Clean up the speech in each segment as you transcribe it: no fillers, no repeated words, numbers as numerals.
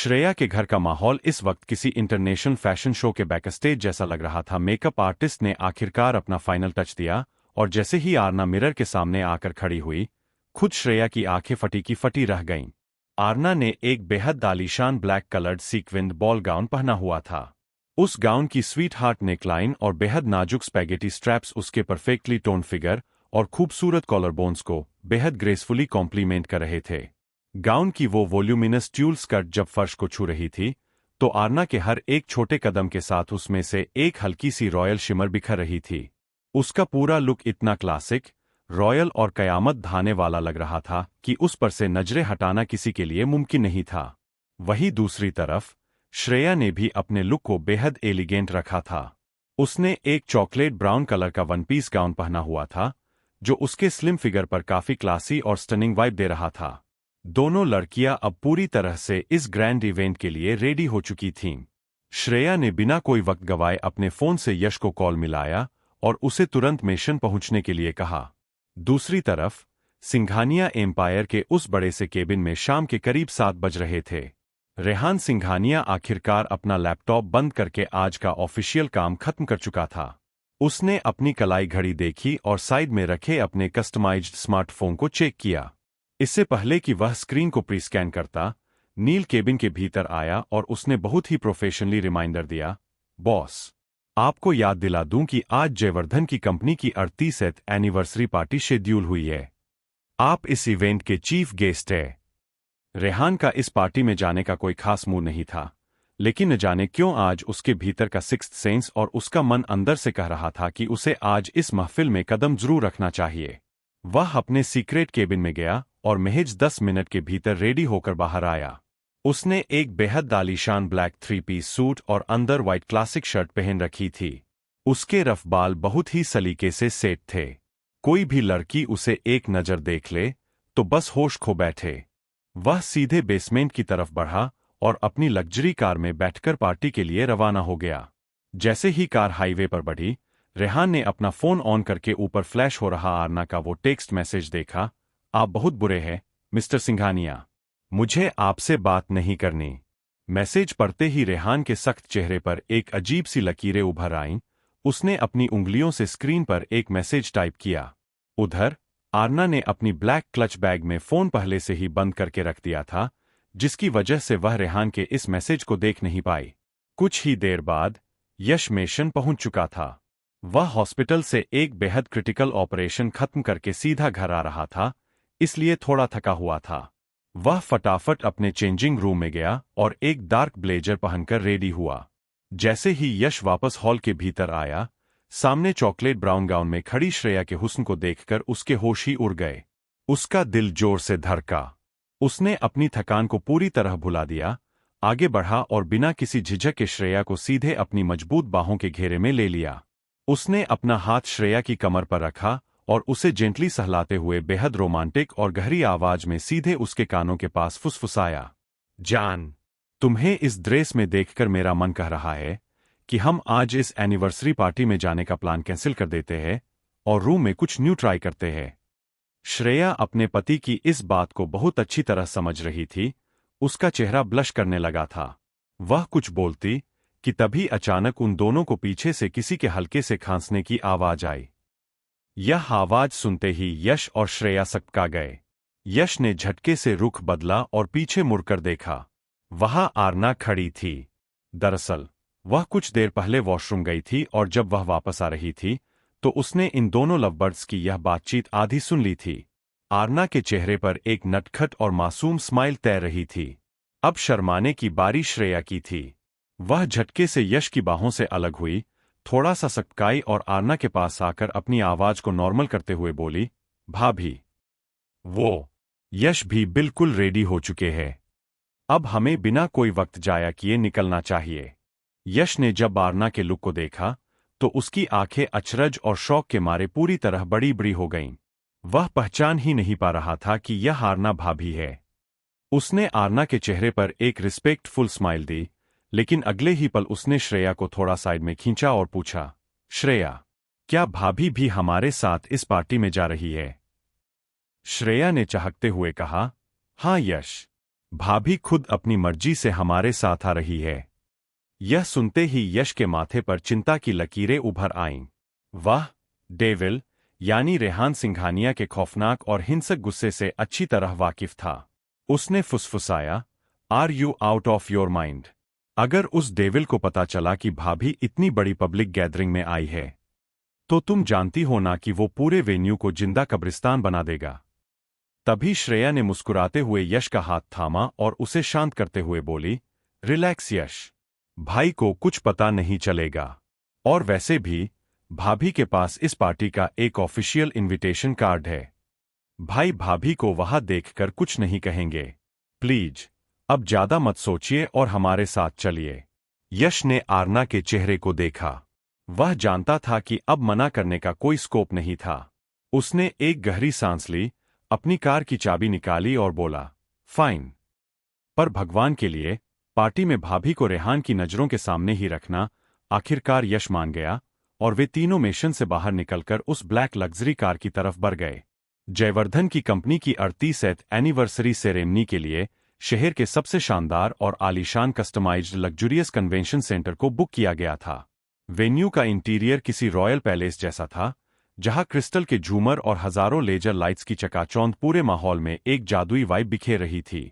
श्रेया के घर का माहौल इस वक्त किसी इंटरनेशनल फैशन शो के बैकस्टेज जैसा लग रहा था। मेकअप आर्टिस्ट ने आखिरकार अपना फाइनल टच दिया और जैसे ही आरना मिरर के सामने आकर खड़ी हुई, खुद श्रेया की आंखें फटी की फटी रह गईं। आरना ने एक बेहद आलीशान black coloured sequined ball gown पहना हुआ था। उस गाउन की स्वीट हार्ट नेकलाइन और बेहद नाजुक स्पैगेटी स्ट्रैप्स उसके परफेक्टली टोन फिगर और खूबसूरत कॉलर बोन्स को बेहद ग्रेसफुली कॉम्प्लीमेंट कर रहे थे। गाउन की वो वॉल्यूमिनस ट्यूल स्कर्ट जब फर्श को छू रही थी, तो आरना के हर एक छोटे कदम के साथ उसमें से एक हल्की सी रॉयल शिमर बिखर रही थी। उसका पूरा लुक इतना क्लासिक, रॉयल और कयामत ढाने वाला लग रहा था कि उस पर से नजरें हटाना किसी के लिए मुमकिन नहीं था। वहीं दूसरी तरफ श्रेया ने भी अपने लुक को बेहद एलिगेंट रखा था। उसने एक चॉकलेट ब्राउन कलर का वन पीस गाउन पहना हुआ था, जो उसके स्लिम फिगर पर काफी क्लासी और स्टनिंग वाइब दे रहा था। दोनों लड़कियां अब पूरी तरह से इस ग्रैंड इवेंट के लिए रेडी हो चुकी थीं। श्रेया ने बिना कोई वक्त गवाए अपने फोन से यश को कॉल मिलाया और उसे तुरंत मिशन पहुंचने के लिए कहा। दूसरी तरफ सिंघानिया एम्पायर के उस बड़े से केबिन में शाम के करीब 7 बज रहे थे। रेहान सिंघानिया आखिरकार अपना लैपटॉप बंद करके आज का ऑफिशियल काम खत्म कर चुका था। उसने अपनी कलाई घड़ी देखी और साइड में रखे अपने कस्टमाइज्ड स्मार्टफोन को चेक किया। इससे पहले कि वह स्क्रीन को प्री स्कैन करता, नील केबिन के भीतर आया और उसने बहुत ही प्रोफेशनली रिमाइंडर दिया, बॉस, आपको याद दिला दूं कि आज जयवर्धन की कंपनी की 38वीं एनिवर्सरी पार्टी शेड्यूल हुई है। आप इस इवेंट के चीफ गेस्ट हैं। रेहान का इस पार्टी में जाने का कोई खास मूड नहीं था, लेकिन न जाने क्यों आज उसके भीतर का सिक्स्थ सेंस और उसका मन अंदर से कह रहा था कि उसे आज इस महफिल में कदम जरूर रखना चाहिए। वह अपने सीक्रेट केबिन में गया और महज 10 मिनट के भीतर रेडी होकर बाहर आया। उसने एक बेहद आलीशान ब्लैक 3 पीस सूट और अंदर व्हाइट क्लासिक शर्ट पहन रखी थी। उसके रफ बाल बहुत ही सलीके से सेट थे। कोई भी लड़की उसे एक नजर देख ले तो बस होश खो बैठे। वह सीधे बेसमेंट की तरफ बढ़ा और अपनी लग्जरी कार में बैठकर पार्टी के लिए रवाना हो गया। जैसे ही कार हाईवे पर बढ़ी, रेहान ने अपना फोन ऑन करके ऊपर फ्लैश हो रहा आरना का वो टेक्स्ट मैसेज देखा। आप बहुत बुरे हैं, मिस्टर सिंघानिया। मुझे आपसे बात नहीं करनी। मैसेज पढ़ते ही रेहान के सख्त चेहरे पर एक अजीब सी लकीरें उभर आईं। उसने अपनी उंगलियों से स्क्रीन पर एक मैसेज टाइप किया। उधर आरना ने अपनी ब्लैक क्लच बैग में फोन पहले से ही बंद करके रख दिया था, जिसकी वजह से वह रेहान के इस मैसेज को देख नहीं पाई। कुछ ही देर बाद यश मिशन पहुंच चुका था। वह हॉस्पिटल से एक बेहद क्रिटिकल ऑपरेशन खत्म करके सीधा घर आ रहा था, इसलिए थोड़ा थका हुआ था। वह फटाफट अपने चेंजिंग रूम में गया और एक डार्क ब्लेजर पहनकर रेडी हुआ। जैसे ही यश वापस हॉल के भीतर आया, सामने चॉकलेट ब्राउन गाउन में खड़ी श्रेया के हुस्न को देखकर उसके होश ही उड़ गए। उसका दिल जोर से धड़का। उसने अपनी थकान को पूरी तरह भुला दिया, आगे बढ़ा और बिना किसी झिझक के श्रेया को सीधे अपनी मजबूत बाहों के घेरे में ले लिया। उसने अपना हाथ श्रेया की कमर पर रखा और उसे जेंटली सहलाते हुए बेहद रोमांटिक और गहरी आवाज में सीधे उसके कानों के पास फुसफुसाया, जान, तुम्हें इस ड्रेस में देखकर मेरा मन कह रहा है कि हम आज इस एनिवर्सरी पार्टी में जाने का प्लान कैंसिल कर देते हैं और रूम में कुछ न्यू ट्राई करते हैं। श्रेया अपने पति की इस बात को बहुत अच्छी तरह समझ रही थी। उसका चेहरा ब्लश करने लगा था। वह कुछ बोलती कि तभी अचानक उन दोनों को पीछे से किसी के हल्के से खांसने की आवाज आई। यह आवाज सुनते ही यश और श्रेया सकपा गए। यश ने झटके से रुख बदला और पीछे मुड़कर देखा। वहां आरना खड़ी थी। दरअसल वह कुछ देर पहले वॉशरूम गई थी और जब वह वापस आ रही थी तो उसने इन दोनों लवबर्ड्स की यह बातचीत आधी सुन ली थी। आरना के चेहरे पर एक नटखट और मासूम स्माइल तैर रही थी। अब शर्माने की बारी श्रेया की थी। वह झटके से यश की बाहों से अलग हुई, थोड़ा सा सककाई और आरना के पास आकर अपनी आवाज को नॉर्मल करते हुए बोली, भाभी, वो यश भी बिल्कुल रेडी हो चुके हैं। अब हमें बिना कोई वक्त जाया किए निकलना चाहिए। यश ने जब आरना के लुक को देखा तो उसकी आंखें अचरज और शौक के मारे पूरी तरह बड़ी बड़ी हो गईं। वह पहचान ही नहीं पा रहा था कि यह आरना भाभी है। उसने आरना के चेहरे पर एक रिस्पेक्टफुल स्माइल दी, लेकिन अगले ही पल उसने श्रेया को थोड़ा साइड में खींचा और पूछा, श्रेया, क्या भाभी भी हमारे साथ इस पार्टी में जा रही है? श्रेया ने चहकते हुए कहा, हाँ यश, भाभी खुद अपनी मर्जी से हमारे साथ आ रही है। यह सुनते ही यश के माथे पर चिंता की लकीरें उभर आईं। वाह, डेविल यानी रेहान सिंघानिया के खौफनाक और हिंसक गुस्से से अच्छी तरह वाकिफ था। उसने फुसफुसाया, are you out of your mind? अगर उस डेविल को पता चला कि भाभी इतनी बड़ी पब्लिक गैदरिंग में आई है, तो तुम जानती हो ना कि वो पूरे वेन्यू को जिंदा कब्रिस्तान बना देगा। तभी श्रेया ने मुस्कुराते हुए यश का हाथ थामा और उसे शांत करते हुए बोली, रिलैक्स यश, भाई को कुछ पता नहीं चलेगा। और वैसे भी भाभी के पास इस पार्टी का एक ऑफिशियल इनविटेशन कार्ड है। भाई भाभी को वहां देखकर कुछ नहीं कहेंगे। प्लीज अब ज्यादा मत सोचिए और हमारे साथ चलिए। यश ने आरना के चेहरे को देखा। वह जानता था कि अब मना करने का कोई स्कोप नहीं था। उसने एक गहरी सांस ली, अपनी कार की चाबी निकाली और बोला, फाइन। पर भगवान के लिए पार्टी में भाभी को रेहान की नजरों के सामने ही रखना। आखिरकार यश मान गया और वे तीनों मेशन से बाहर निकलकर उस ब्लैक लग्जरी कार की तरफ बढ़ गए। जयवर्धन की कंपनी की 38वीं एनिवर्सरी सेरेमनी के लिए शहर के सबसे शानदार और आलीशान कस्टमाइज्ड लग्जूरियस कन्वेंशन सेंटर को बुक किया गया था। वेन्यू का इंटीरियर किसी रॉयल पैलेस जैसा था, जहां क्रिस्टल के झूमर और हजारों लेजर लाइट्स की चकाचौंध पूरे माहौल में एक जादुई वाइब बिखेर रही थी।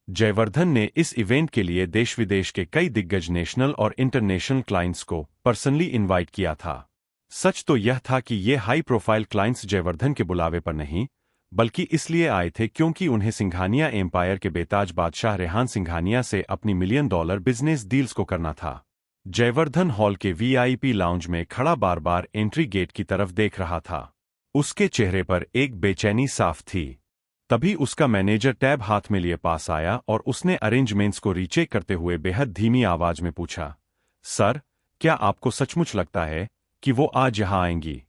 जयवर्धन ने इस इवेंट के लिए देश विदेश के कई दिग्गज नेशनल और इंटरनेशनल क्लाइंट्स को पर्सनली इनवाइट किया था। सच तो यह था कि ये हाई प्रोफाइल क्लाइंट्स जयवर्धन के बुलावे पर नहीं, बल्कि इसलिए आए थे क्योंकि उन्हें सिंघानिया एम्पायर के बेताज बादशाह रेहान सिंघानिया से अपनी $1 मिलियन बिजनेस डील्स को करना था। जयवर्धन हॉल के वीआईपी लाउंज में खड़ा बार बार एंट्री गेट की तरफ देख रहा था। उसके चेहरे पर एक बेचैनी साफ थी। तभी उसका मैनेजर टैब हाथ में लिए पास आया और उसने अरेंजमेंट्स को रीचेक करते हुए बेहद धीमी आवाज में पूछा, सर, क्या आपको सचमुच लगता है कि वो आज यहां आएंगी?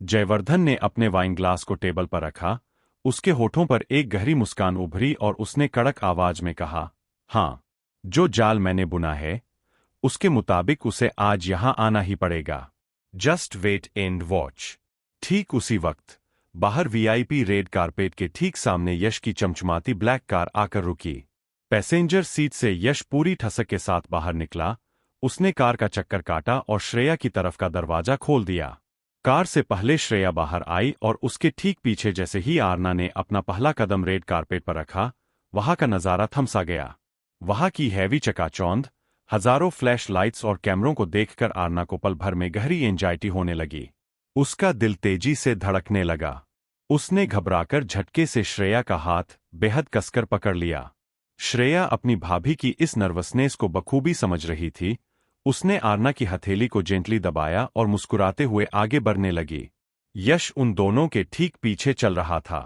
जयवर्धन ने अपने वाइन ग्लास को टेबल पर रखा। उसके होठों पर एक गहरी मुस्कान उभरी और उसने कड़क आवाज में कहा, हां, जो जाल मैंने बुना है उसके मुताबिक उसे आज यहां आना ही पड़ेगा। Just wait and watch. ठीक उसी वक्त बाहर वीआईपी रेड कारपेट के ठीक सामने यश की चमचमाती ब्लैक कार आकर रुकी। पैसेंजर सीट से यश पूरी ठसक के साथ बाहर निकला। उसने कार का चक्कर काटा और श्रेया की तरफ का दरवाजा खोल दिया। कार से पहले श्रेया बाहर आई और उसके ठीक पीछे जैसे ही आरना ने अपना पहला कदम रेड कारपेट पर रखा, वहां का नजारा थमसा गया। वहां की हैवी चकाचौंध, हजारों फ्लैश लाइट्स और कैमरों को देखकर आरना को पल भर में गहरी एंजाइटी होने लगी। उसका दिल तेजी से धड़कने लगा। उसने घबराकर झटके से श्रेया का हाथ बेहद कसकर पकड़ लिया। श्रेया अपनी भाभी की इस नर्वसनेस को बखूबी समझ रही थी। उसने आरना की हथेली को जेंटली दबाया और मुस्कुराते हुए आगे बढ़ने लगी। यश उन दोनों के ठीक पीछे चल रहा था।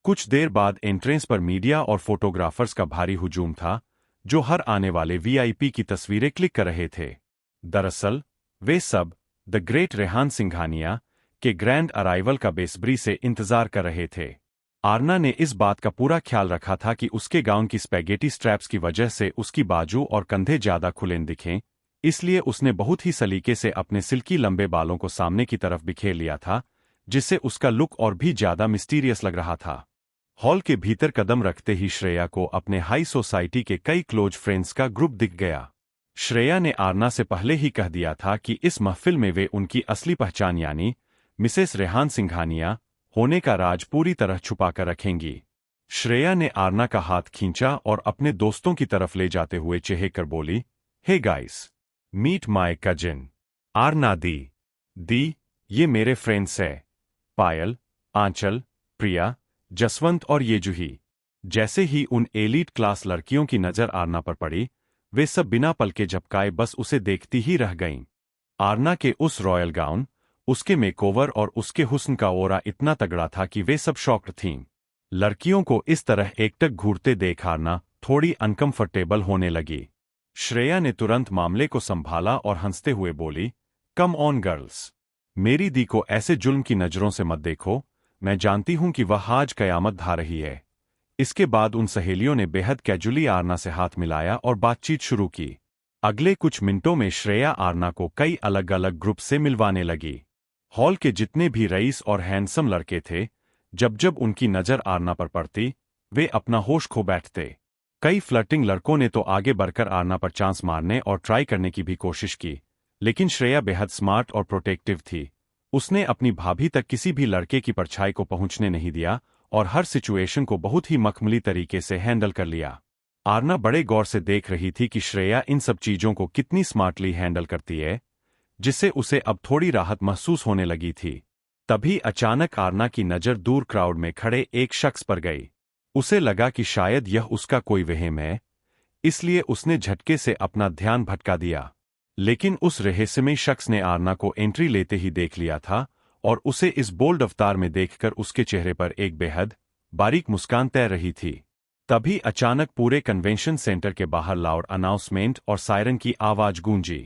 कुछ देर बाद एंट्रेंस पर मीडिया और फोटोग्राफर्स का भारी हुजूम था, जो हर आने वाले वीआईपी की तस्वीरें क्लिक कर रहे थे। दरअसल वे सब द ग्रेट रेहान सिंघानिया के ग्रैंड अराइवल का बेसब्री से इंतजार कर रहे थे। आरना ने इस बात का पूरा ख्याल रखा था कि उसके गाउन की स्पैगेटी स्ट्रैप्स की वजह से उसकी बाजू और कंधे ज्यादा खुले दिखें, इसलिए उसने बहुत ही सलीके से अपने सिल्की लंबे बालों को सामने की तरफ बिखेर लिया था, जिससे उसका लुक और भी ज्यादा मिस्टीरियस लग रहा था। हॉल के भीतर कदम रखते ही श्रेया को अपने हाई सोसाइटी के कई क्लोज फ्रेंड्स का ग्रुप दिख गया। श्रेया ने आरना से पहले ही कह दिया था कि इस महफिल में वे उनकी असली पहचान यानी मिसेस रेहान सिंघानिया होने का राज पूरी तरह छुपाकर रखेंगी। श्रेया ने आरना का हाथ खींचा और अपने दोस्तों की तरफ ले जाते हुए चेहकर बोली, hey guys, meet my cousin Aarna दी, ये मेरे फ्रेंड्स है, पायल, आंचल, प्रिया, जसवंत और ये जूही। जैसे ही उन एलीट क्लास लड़कियों की नजर आरना पर पड़ी, वे सब बिना पलके झपकाए बस उसे देखती ही रह गईं। आरना के उस रॉयल गाउन, उसके मेकओवर और उसके हुस्न का ओरा इतना तगड़ा था कि वे सब शॉक्ड थीं। लड़कियों को इस तरह एकटक घूरते देख आरना थोड़ी अनकंफर्टेबल होने लगी। श्रेया ने तुरंत मामले को संभाला और हंसते हुए बोली, कम ऑन गर्ल्स, मेरी दी को ऐसे जुल्म की नजरों से मत देखो। मैं जानती हूं कि वह आज कयामत ढा रही है। इसके बाद उन सहेलियों ने बेहद कैजुअली आरना से हाथ मिलाया और बातचीत शुरू की। अगले कुछ मिनटों में श्रेया आरना को कई अलग अलग ग्रुप से मिलवाने लगी। हॉल के जितने भी रईस और हैंडसम लड़के थे, जब जब उनकी नजर आरना पर पड़ती, वे अपना होश खो बैठते। कई फ्लर्टिंग लड़कों ने तो आगे बढ़कर आरना पर चांस मारने और ट्राई करने की भी कोशिश की, लेकिन श्रेया बेहद स्मार्ट और प्रोटेक्टिव थी। उसने अपनी भाभी तक किसी भी लड़के की परछाई को पहुंचने नहीं दिया और हर सिचुएशन को बहुत ही मखमली तरीके से हैंडल कर लिया। आरना बड़े गौर से देख रही थी कि श्रेया इन सब चीजों को कितनी स्मार्टली हैंडल करती है, जिससे उसे अब थोड़ी राहत महसूस होने लगी थी। तभी अचानक आरना की नजर दूर क्राउड में खड़े एक शख्स पर गई। उसे लगा कि शायद यह उसका कोई वहम है, इसलिए उसने झटके से अपना ध्यान भटका दिया। लेकिन उस रहस्यमयी शख्स ने आरना को एंट्री लेते ही देख लिया था और उसे इस बोल्ड अवतार में देखकर उसके चेहरे पर एक बेहद बारीक मुस्कान तैर रही थी। तभी अचानक पूरे कन्वेंशन सेंटर के बाहर लाउड अनाउंसमेंट और सायरन की आवाज गूंजी।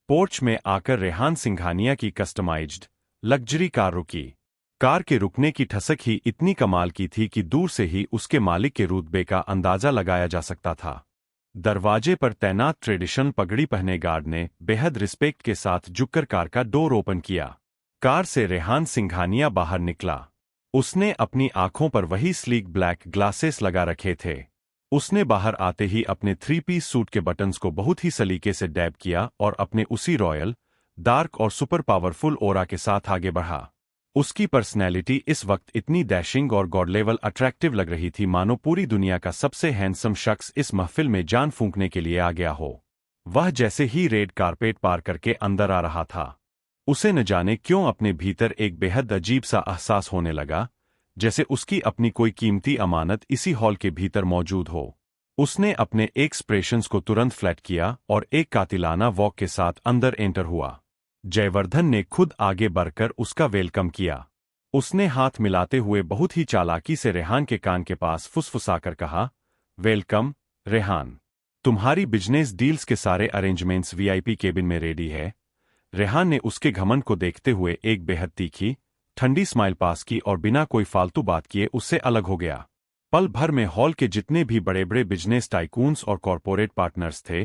पोर्च में आकर रेहान सिंघानिया की कस्टमाइज्ड लग्जरी कार रुकी। कार के रुकने की ठसक ही इतनी कमाल की थी कि दूर से ही उसके मालिक के रुतबे का अंदाजा लगाया जा सकता था। दरवाजे पर तैनात ट्रेडिशनल पगड़ी पहने गार्ड ने बेहद रिस्पेक्ट के साथ झुककर कार का डोर ओपन किया। कार से रेहान सिंघानिया बाहर निकला। उसने अपनी आंखों पर वही स्लीक ब्लैक ग्लासेस लगा रखे थे। उसने बाहर आते ही अपने 3 पीस सूट के बटन्स को बहुत ही सलीके से डैब किया और अपने उसी रॉयल, डार्क और सुपर पावरफुल ओरा के साथ आगे बढ़ा। उसकी पर्सनैलिटी इस वक्त इतनी डैशिंग और गॉड लेवल अट्रैक्टिव लग रही थी मानो पूरी दुनिया का सबसे हैंडसम शख्स इस महफिल में जान फूंकने के लिए आ गया हो। वह जैसे ही रेड कारपेट पार करके अंदर आ रहा था, उसे न जाने क्यों अपने भीतर एक बेहद अजीब सा एहसास होने लगा, जैसे उसकी अपनी कोई कीमती अमानत इसी हॉल के भीतर मौजूद हो। उसने अपने एक्सप्रेशंस को तुरंत फ्लैट किया और एक कातिलाना वॉक के साथ अंदर एंटर हुआ। जयवर्धन ने खुद आगे बढ़कर उसका वेलकम किया। उसने हाथ मिलाते हुए बहुत ही चालाकी से रेहान के कान के पास फुसफुसाकर कहा, वेलकम रेहान, तुम्हारी बिजनेस डील्स के सारे अरेंजमेंट्स वीआईपी केबिन में रेडी है। रेहान ने उसके घमंड को देखते हुए एक बेहद तीखी, ठंडी स्माइल पास की और बिना कोई फालतू बात किए उससे अलग हो गया। पल भर में हॉल के जितने भी बड़े बड़े बिजनेस टाइकून्स और कॉरपोरेट पार्टनर्स थे,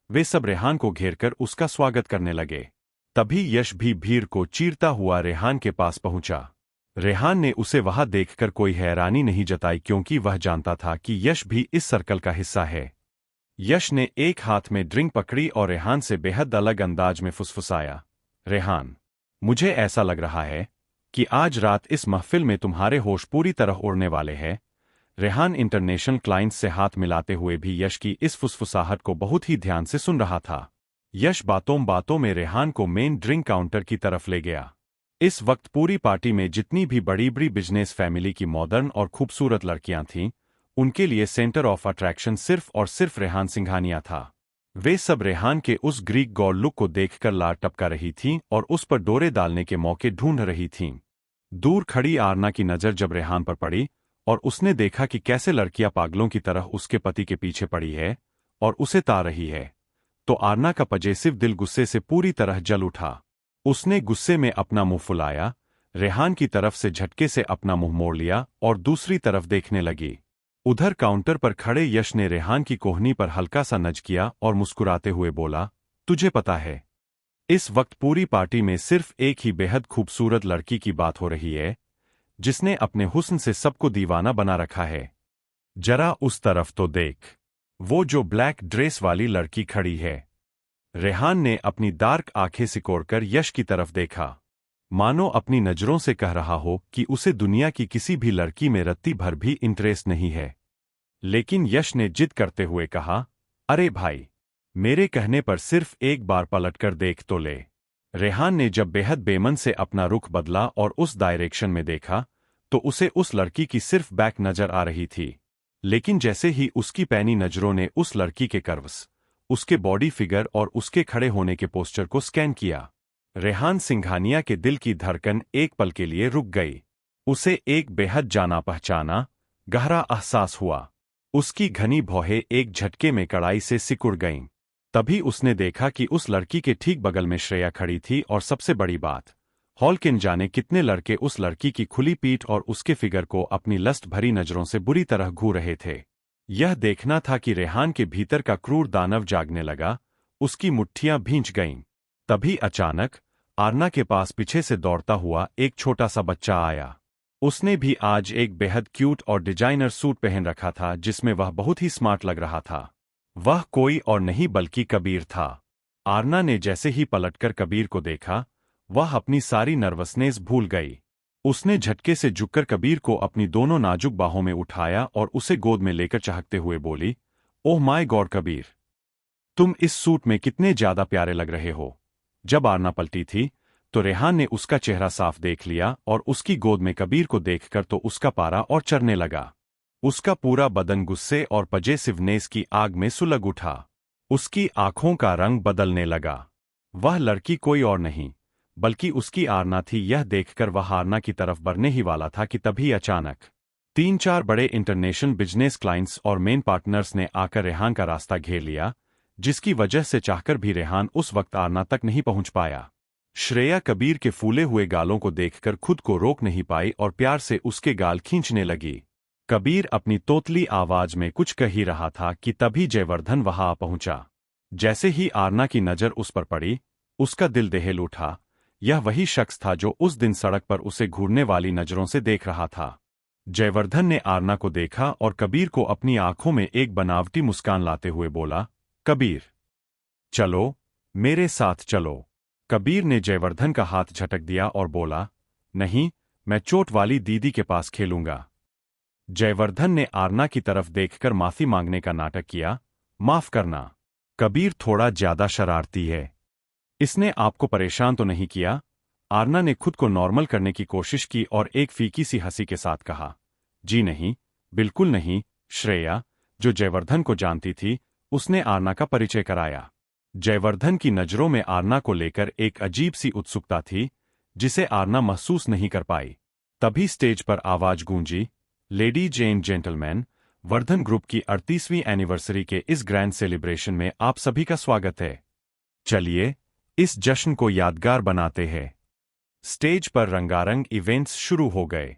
वे सब रेहान को घेरकर उसका स्वागत करने लगे। तभी यश भी भीड़ को चीरता हुआ रेहान के पास पहुंचा। रेहान ने उसे वहां देखकर कोई हैरानी नहीं जताई क्योंकि वह जानता था कि यश भी इस सर्कल का हिस्सा है। यश ने एक हाथ में ड्रिंक पकड़ी और रेहान से बेहद अलग अंदाज में फुसफुसाया, रेहान, मुझे ऐसा लग रहा है कि आज रात इस महफिल में तुम्हारे होश पूरी तरह उड़ने वाले हैं। रेहान इंटरनेशनल क्लाइंट्स से हाथ मिलाते हुए भी यश की इस फुसफुसाहट को बहुत ही ध्यान से सुन रहा था। यश बातों बातों में रेहान को मेन ड्रिंक काउंटर की तरफ ले गया। इस वक्त पूरी पार्टी में जितनी भी बड़ी बड़ी बिजनेस फैमिली की मॉडर्न और खूबसूरत लड़कियां थीं, उनके लिए सेंटर ऑफ अट्रैक्शन सिर्फ और सिर्फ रेहान सिंघानिया था। वे सब रेहान के उस ग्रीक गॉड लुक को देखकर लार टपका रही थीं और उस पर डोरे डालने के मौके ढूंढ रही थीं। दूर खड़ी आरना की नजर जब रेहान पर पड़ी और उसने देखा कि कैसे लड़कियां पागलों की तरह उसके पति के पीछे पड़ी है और उसे ता रही है, तो आरना का पजेसिव दिल गुस्से से पूरी तरह जल उठा। उसने गुस्से में अपना मुंह फुलाया, रेहान की तरफ से झटके से अपना मुंह मोड़ लिया और दूसरी तरफ देखने लगी। उधर काउंटर पर खड़े यश ने रेहान की कोहनी पर हल्का सा नज किया और मुस्कुराते हुए बोला, तुझे पता है, इस वक्त पूरी पार्टी में सिर्फ एक ही बेहद खूबसूरत लड़की की बात हो रही है, जिसने अपने हुस्न से सबको दीवाना बना रखा है। जरा उस तरफ तो देख, वो जो ब्लैक ड्रेस वाली लड़की खड़ी है। रेहान ने अपनी डार्क आंखें सिकोड़कर यश की तरफ देखा, मानो अपनी नजरों से कह रहा हो कि उसे दुनिया की किसी भी लड़की में रत्ती भर भी इंटरेस्ट नहीं है। लेकिन यश ने जिद करते हुए कहा, अरे भाई, मेरे कहने पर सिर्फ एक बार पलटकर देख तो ले। रेहान ने जब बेहद बेमन से अपना रुख बदला और उस डायरेक्शन में देखा, तो उसे उस लड़की की सिर्फ बैक नजर आ रही थी। लेकिन जैसे ही उसकी पैनी नजरों ने उस लड़की के कर्व्स, उसके बॉडी फिगर और उसके खड़े होने के पोस्चर को स्कैन किया, रेहान सिंघानिया के दिल की धड़कन एक पल के लिए रुक गई। उसे एक बेहद जाना पहचाना, गहरा एहसास हुआ। उसकी घनी भौहें एक झटके में कड़ाई से सिकुड़ गईं। तभी उसने देखा कि उस लड़की के ठीक बगल में श्रेया खड़ी थी और सबसे बड़ी बात, हॉल के न जाने कितने लड़के उस लड़की की खुली पीठ और उसके फिगर को अपनी लस्ट भरी नजरों से बुरी तरह घूर रहे थे। यह देखना था कि रेहान के भीतर का क्रूर दानव जागने लगा, उसकी मुट्ठियां भींच गईं। तभी अचानक आरना के पास पीछे से दौड़ता हुआ एक छोटा सा बच्चा आया। उसने भी आज एक बेहद क्यूट और डिजाइनर सूट पहन रखा था जिसमें वह बहुत ही स्मार्ट लग रहा था। वह कोई और नहीं बल्कि कबीर था। आरना ने जैसे ही पलटकर कबीर को देखा, वह अपनी सारी नर्वसनेस भूल गई। उसने झटके से झुककर कबीर को अपनी दोनों नाजुक बाहों में उठाया और उसे गोद में लेकर चहकते हुए बोली, ओह माय गॉड कबीर, तुम इस सूट में कितने ज्यादा प्यारे लग रहे हो। जब आरना पलटी थी तो रेहान ने उसका चेहरा साफ देख लिया और उसकी गोद में कबीर को देखकर तो उसका पारा और चढ़ने लगा। उसका पूरा बदन गुस्से और पजेसिवनेस की आग में सुलग उठा। उसकी आंखों का रंग बदलने लगा। वह लड़की कोई और नहीं बल्कि उसकी आरना थी। यह देखकर वह आरना की तरफ बढ़ने ही वाला था कि तभी अचानक 3-4 बड़े इंटरनेशनल बिजनेस क्लाइंट्स और मेन पार्टनर्स ने आकर रेहान का रास्ता घेर लिया, जिसकी वजह से चाहकर भी रेहान उस वक्त आरना तक नहीं पहुंच पाया। श्रेया कबीर के फूले हुए गालों को देखकर खुद को रोक नहीं पाई और प्यार से उसके गाल खींचने लगी। कबीर अपनी तोतली आवाज में कुछ कह ही रहा था कि तभी जयवर्धन वहां आ पहुंचा। जैसे ही आरना की नजर उस पर पड़ी, उसका दिल दहल उठा। यह वही शख्स था जो उस दिन सड़क पर उसे घूरने वाली नजरों से देख रहा था। जयवर्धन ने आरना को देखा और कबीर को अपनी आंखों में एक बनावटी मुस्कान लाते हुए बोला, कबीर, चलो, मेरे साथ चलो। कबीर ने जयवर्धन का हाथ झटक दिया और बोला, नहीं, मैं चोट वाली दीदी के पास खेलूंगा। जयवर्धन ने आरना की तरफ देखकर माफी मांगने का नाटक किया, माफ करना, कबीर थोड़ा ज्यादा शरारती है। इसने आपको परेशान तो नहीं किया? आरना ने खुद को नॉर्मल करने की कोशिश की और एक फीकी सी हंसी के साथ कहा, जी नहीं, बिल्कुल नहीं। श्रेया, जो जयवर्धन को जानती थी, उसने आरना का परिचय कराया। जयवर्धन की नजरों में आरना को लेकर एक अजीब सी उत्सुकता थी, जिसे आरना महसूस नहीं कर पाई। तभी स्टेज पर आवाज गूंजी, ladies and gentleman, Vardhan group की 38वीं एनिवर्सरी के इस ग्रैंड सेलिब्रेशन में आप सभी का स्वागत है। चलिए, इस जश्न को यादगार बनाते हैं। स्टेज पर रंगारंग इवेंट्स शुरू हो गए।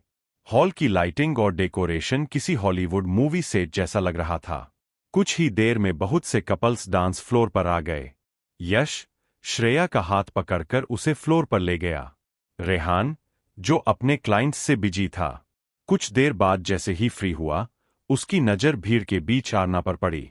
हॉल की लाइटिंग और डेकोरेशन किसी हॉलीवुड मूवी सेट जैसा लग रहा था। कुछ ही देर में बहुत से कपल्स डांस फ्लोर पर आ गए। यश, श्रेया का हाथ पकड़कर उसे फ्लोर पर ले गया। रेहान, जो अपने क्लाइंट्स से बिजी था, कुछ देर बाद जैसे ही फ्री हुआ, उसकी नजर भीड़ के बीच आरना पर पड़ी।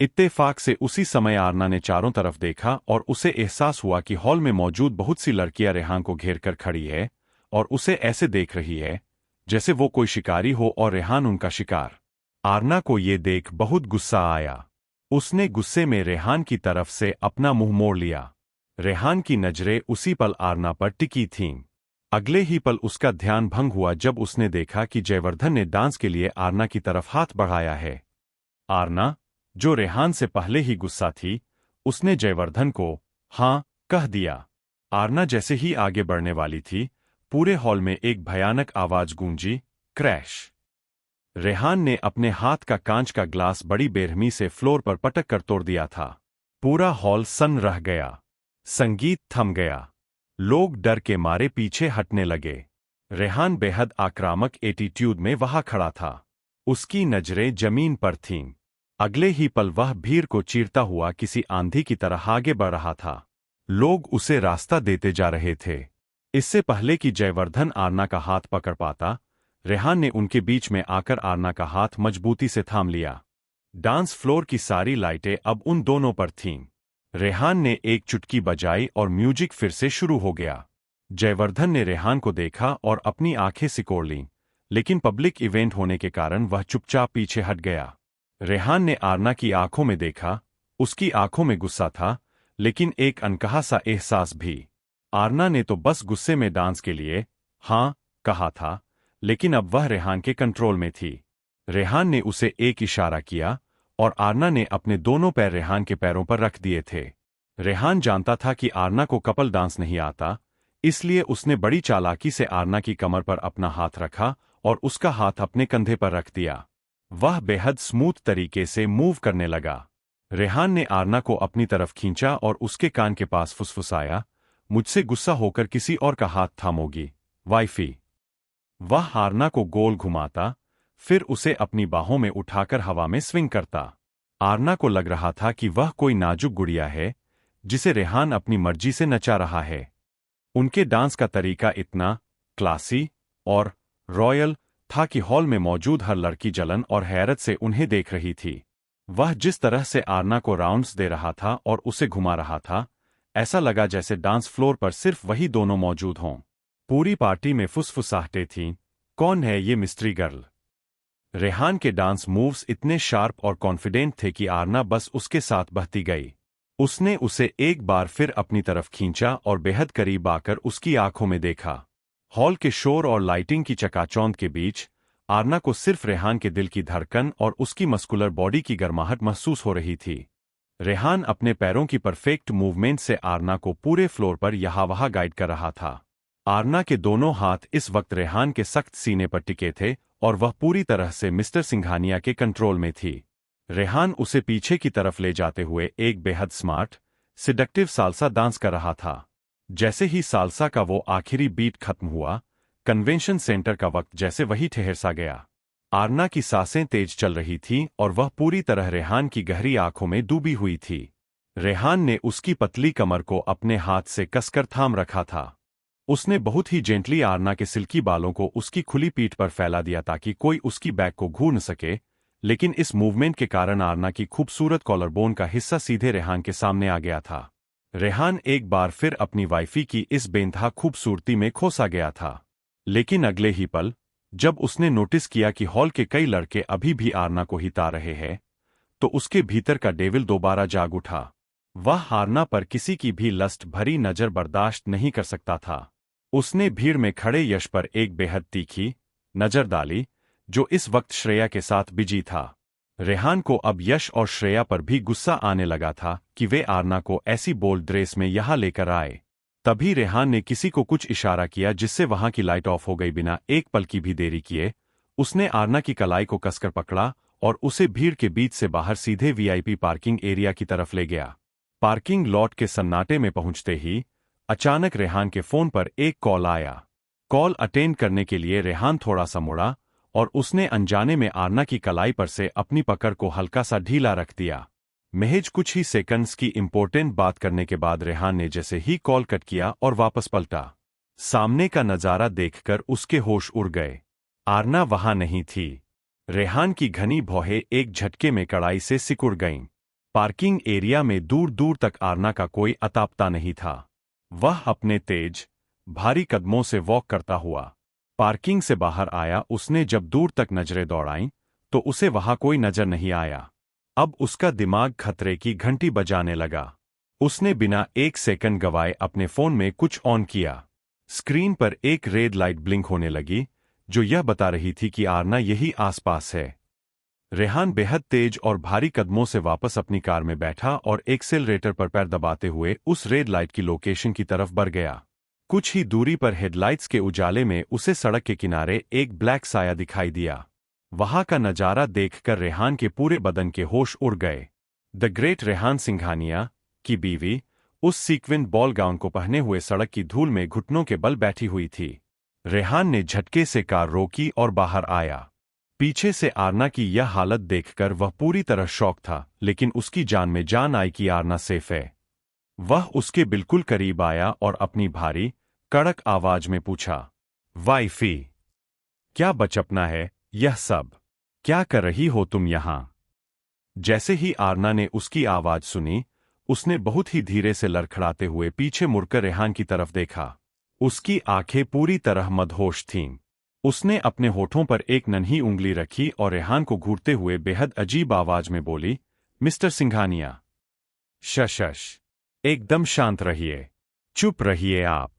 इत्तेफाक से उसी समय आरना ने चारों तरफ देखा और उसे एहसास हुआ कि हॉल में मौजूद बहुत सी लड़कियां रेहान को घेर कर खड़ी है और उसे ऐसे देख रही है जैसे वो कोई शिकारी हो और रेहान उनका शिकार। आरना को ये देख बहुत गुस्सा आया। उसने गुस्से में रेहान की तरफ से अपना मुंह मोड़ लिया। रेहान की नजरें उसी पल आरना पर टिकी थीं। अगले ही पल उसका ध्यान भंग हुआ जब उसने देखा कि जयवर्धन ने डांस के लिए आरना की तरफ हाथ बढ़ाया है। आरना, जो रेहान से पहले ही गुस्सा थी, उसने जयवर्धन को हाँ कह दिया। आरना जैसे ही आगे बढ़ने वाली थी, पूरे हॉल में एक भयानक आवाज गूंजी, क्रैश। रेहान ने अपने हाथ का कांच का ग्लास बड़ी बेरहमी से फ्लोर पर पटक कर तोड़ दिया था। पूरा हॉल सन्न रह गया। संगीत थम गया। लोग डर के मारे पीछे हटने लगे। रेहान बेहद आक्रामक एटीट्यूड में वहां खड़ा था। उसकी नजरें जमीन पर थीं। अगले ही पल वह भीड़ को चीरता हुआ किसी आंधी की तरह आगे बढ़ रहा था। लोग उसे रास्ता देते जा रहे थे। इससे पहले कि जयवर्धन आरना का हाथ पकड़ पाता, रेहान ने उनके बीच में आकर आरना का हाथ मजबूती से थाम लिया। डांस फ्लोर की सारी लाइटें अब उन दोनों पर थीं। रेहान ने एक चुटकी बजाई और म्यूजिक फिर से शुरू हो गया। जयवर्धन ने रेहान को देखा और अपनी आंखें सिकोड़ लीं, लेकिन पब्लिक इवेंट होने के कारण वह चुपचाप पीछे हट गया। रेहान ने आरना की आंखों में देखा। उसकी आंखों में गुस्सा था, लेकिन एक अनकहा सा एहसास भी। आरना ने तो बस गुस्से में डांस के लिए हाँ कहा था, लेकिन अब वह रेहान के कंट्रोल में थी। रेहान ने उसे एक इशारा किया और आरना ने अपने दोनों पैर रेहान के पैरों पर रख दिए थे। रेहान जानता था कि आरना को कपल डांस नहीं आता, इसलिए उसने बड़ी चालाकी से आरना की कमर पर अपना हाथ रखा और उसका हाथ अपने कंधे पर रख दिया। वह बेहद स्मूथ तरीके से मूव करने लगा। रेहान ने आरना को अपनी तरफ खींचा और उसके कान के पास फुसफुसाया, मुझसे गुस्सा होकर किसी और का हाथ थामोगी, वाइफी। वह आरना को गोल घुमाता, फिर उसे अपनी बाहों में उठाकर हवा में स्विंग करता। आरना को लग रहा था कि वह कोई नाजुक गुड़िया है, जिसे रेहान अपनी मर्जी से नचा रहा है। उनके डांस का तरीका इतना क्लासी और रॉयल था कि हॉल में मौजूद हर लड़की जलन और हैरत से उन्हें देख रही थी। वह जिस तरह से आरना को राउंड्स दे रहा था और उसे घुमा रहा था, ऐसा लगा जैसे डांस फ्लोर पर सिर्फ वही दोनों मौजूद हों। पूरी पार्टी में फुसफुसाहटें थीं, कौन है ये मिस्ट्री गर्ल? रेहान के डांस मूव्स इतने शार्प और कॉन्फिडेंट थे कि आरना बस उसके साथ बहती गई। उसने उसे एक बार फिर अपनी तरफ खींचा और बेहद करीब आकर उसकी आंखों में देखा। हॉल के शोर और लाइटिंग की चकाचौंध के बीच आरना को सिर्फ रेहान के दिल की धड़कन और उसकी मस्कुलर बॉडी की गर्माहट महसूस हो रही थी। रेहान अपने पैरों की परफेक्ट मूवमेंट से आरना को पूरे फ्लोर पर यहाँ-वहाँ गाइड कर रहा था। आरना के दोनों हाथ इस वक्त रेहान के सख्त सीने पर टिके थे और वह पूरी तरह से मिस्टर सिंघानिया के कंट्रोल में थी। रेहान उसे पीछे की तरफ ले जाते हुए एक बेहद स्मार्ट, सिडक्टिव सालसा डांस कर रहा था। जैसे ही सालसा का वो आखिरी बीट खत्म हुआ, कन्वेंशन सेंटर का वक्त जैसे वही ठहर सा गया। आरना की सांसें तेज चल रही थीं और वह पूरी तरह रेहान की गहरी आंखों में डूबी हुई थी। रेहान ने उसकी पतली कमर को अपने हाथ से कसकर थाम रखा था। उसने बहुत ही जेंटली आरना के सिल्की बालों को उसकी खुली पीठ पर फैला दिया ताकि कोई उसकी बैक को घूर न सके, लेकिन इस मूवमेंट के कारण आरना की खूबसूरत कॉलरबोन का हिस्सा सीधे रेहान के सामने आ गया था। रेहान एक बार फिर अपनी वाइफी की इस बेइंतहा खूबसूरती में खोसा गया था। लेकिन अगले ही पल, जब उसने नोटिस किया कि हॉल के कई लड़के अभी भी आरना को हिता रहे हैं, तो उसके भीतर का डेविल दोबारा जाग उठा। वह आरना पर किसी की भी लस्ट भरी नजर बर्दाश्त नहीं कर सकता था। उसने भीड़ में खड़े यश पर एक बेहद तीखी नजर डाली, जो इस वक्त श्रेया के साथ बिजी था। रेहान को अब यश और श्रेया पर भी गुस्सा आने लगा था कि वे आरना को ऐसी बोल्ड ड्रेस में यहां लेकर आए। तभी रेहान ने किसी को कुछ इशारा किया जिससे वहां की लाइट ऑफ हो गई। बिना एक पल की भी देरी किए उसने आरना की कलाई को कसकर पकड़ा और उसे भीड़ के बीच से बाहर सीधे वीआईपी पार्किंग एरिया की तरफ ले गया। पार्किंग लॉट के सन्नाटे में पहुंचते ही अचानक रेहान के फोन पर एक कॉल आया। कॉल अटेंड करने के लिए रेहान थोड़ा सा मुड़ा और उसने अनजाने में आरना की कलाई पर से अपनी पकड़ को हल्का सा ढीला रख दिया। महज कुछ ही सेकंड्स की इंपॉर्टेंट बात करने के बाद रेहान ने जैसे ही कॉल कट किया और वापस पलटा, सामने का नजारा देखकर उसके होश उड़ गए। आरना वहां नहीं थी। रेहान की घनी भौहें एक झटके में कड़ाई से सिकुड़ गईं। पार्किंग एरिया में दूर दूर तक आरना का कोई अता पता नहीं था। वह अपने तेज, भारी कदमों से वॉक करता हुआ पार्किंग से बाहर आया। उसने जब दूर तक नजरें दौड़ाईं, तो उसे वहां कोई नजर नहीं आया। अब उसका दिमाग खतरे की घंटी बजाने लगा। उसने बिना एक सेकंड गवाए अपने फोन में कुछ ऑन किया। स्क्रीन पर एक रेड लाइट ब्लिंक होने लगी, जो यह बता रही थी कि आरना यही आसपास है। रेहान बेहद तेज और भारी कदमों से वापस अपनी कार में बैठा और एक्सेलरेटर पर पैर दबाते हुए उस रेड लाइट की लोकेशन की तरफ बढ़ गया। कुछ ही दूरी पर हेडलाइट्स के उजाले में उसे सड़क के किनारे एक ब्लैक साया दिखाई दिया। वहां का नजारा देखकर रेहान के पूरे बदन के होश उड़ गए। द ग्रेट रेहान सिंघानिया की बीवी उस सीक्वेंट बॉल गाउन को पहने हुए सड़क की धूल में घुटनों के बल बैठी हुई थी। रेहान ने झटके से कार रोकी और बाहर आया। पीछे से आरना की यह हालत देखकर वह पूरी तरह शॉक था, लेकिन उसकी जान में जान आई कि आरना सेफ है। वह उसके बिल्कुल करीब आया और अपनी भारी, कड़क आवाज में पूछा, वाइफी, क्या बचपना है यह सब? क्या कर रही हो तुम यहां? जैसे ही आरना ने उसकी आवाज सुनी, उसने बहुत ही धीरे से लड़खड़ाते हुए पीछे मुड़कर रेहान की तरफ देखा। उसकी आंखें पूरी तरह मदहोश थीं। उसने अपने होठों पर एक नन्ही उंगली रखी और रेहान को घूरते हुए बेहद अजीब आवाज में बोली, मिस्टर सिंघानिया, शश, एकदम शांत रहिए, चुप रहिए आप।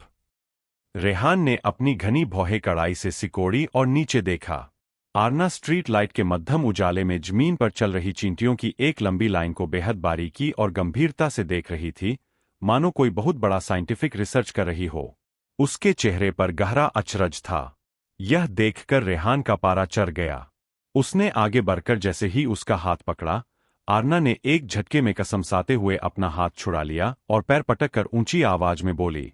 रेहान ने अपनी घनी भौहें कड़ाई से सिकोड़ी और नीचे देखा। आरना स्ट्रीट लाइट के मध्यम उजाले में जमीन पर चल रही चींटियों की एक लंबी लाइन को बेहद बारीकी और गंभीरता से देख रही थी, मानो कोई बहुत बड़ा साइंटिफिक रिसर्च कर रही हो। उसके चेहरे पर गहरा अचरज था। यह देखकर रेहान का पारा चढ़ गया। उसने आगे बढ़कर जैसे ही उसका हाथ पकड़ा, आरना ने एक झटके में कसमसाते हुए अपना हाथ छुड़ा लिया और पैर पटक कर ऊंची आवाज में बोली,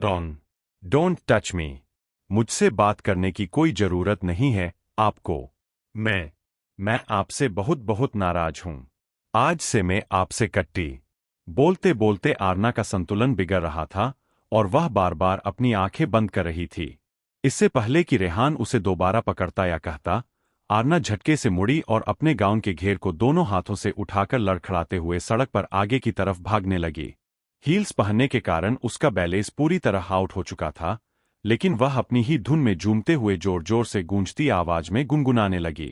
डोंट टच मी। मुझसे बात करने की कोई जरूरत नहीं है आपको। मैं आपसे बहुत बहुत नाराज हूं। आज से मैं आपसे कट्टी। बोलते बोलते आरना का संतुलन बिगड़ रहा था और वह बार बार अपनी आंखें बंद कर रही थी। इससे पहले कि रेहान उसे दोबारा पकड़ता या कहता, आरना झटके से मुड़ी और अपने गाउन के घेर को दोनों हाथों से उठाकर लड़खड़ाते हुए सड़क पर आगे की तरफ भागने लगी। हील्स पहनने के कारण उसका बैलेंस पूरी तरह आउट हो चुका था, लेकिन वह अपनी ही धुन में झूमते हुए जोर जोर से गूंजती आवाज में गुनगुनाने लगी।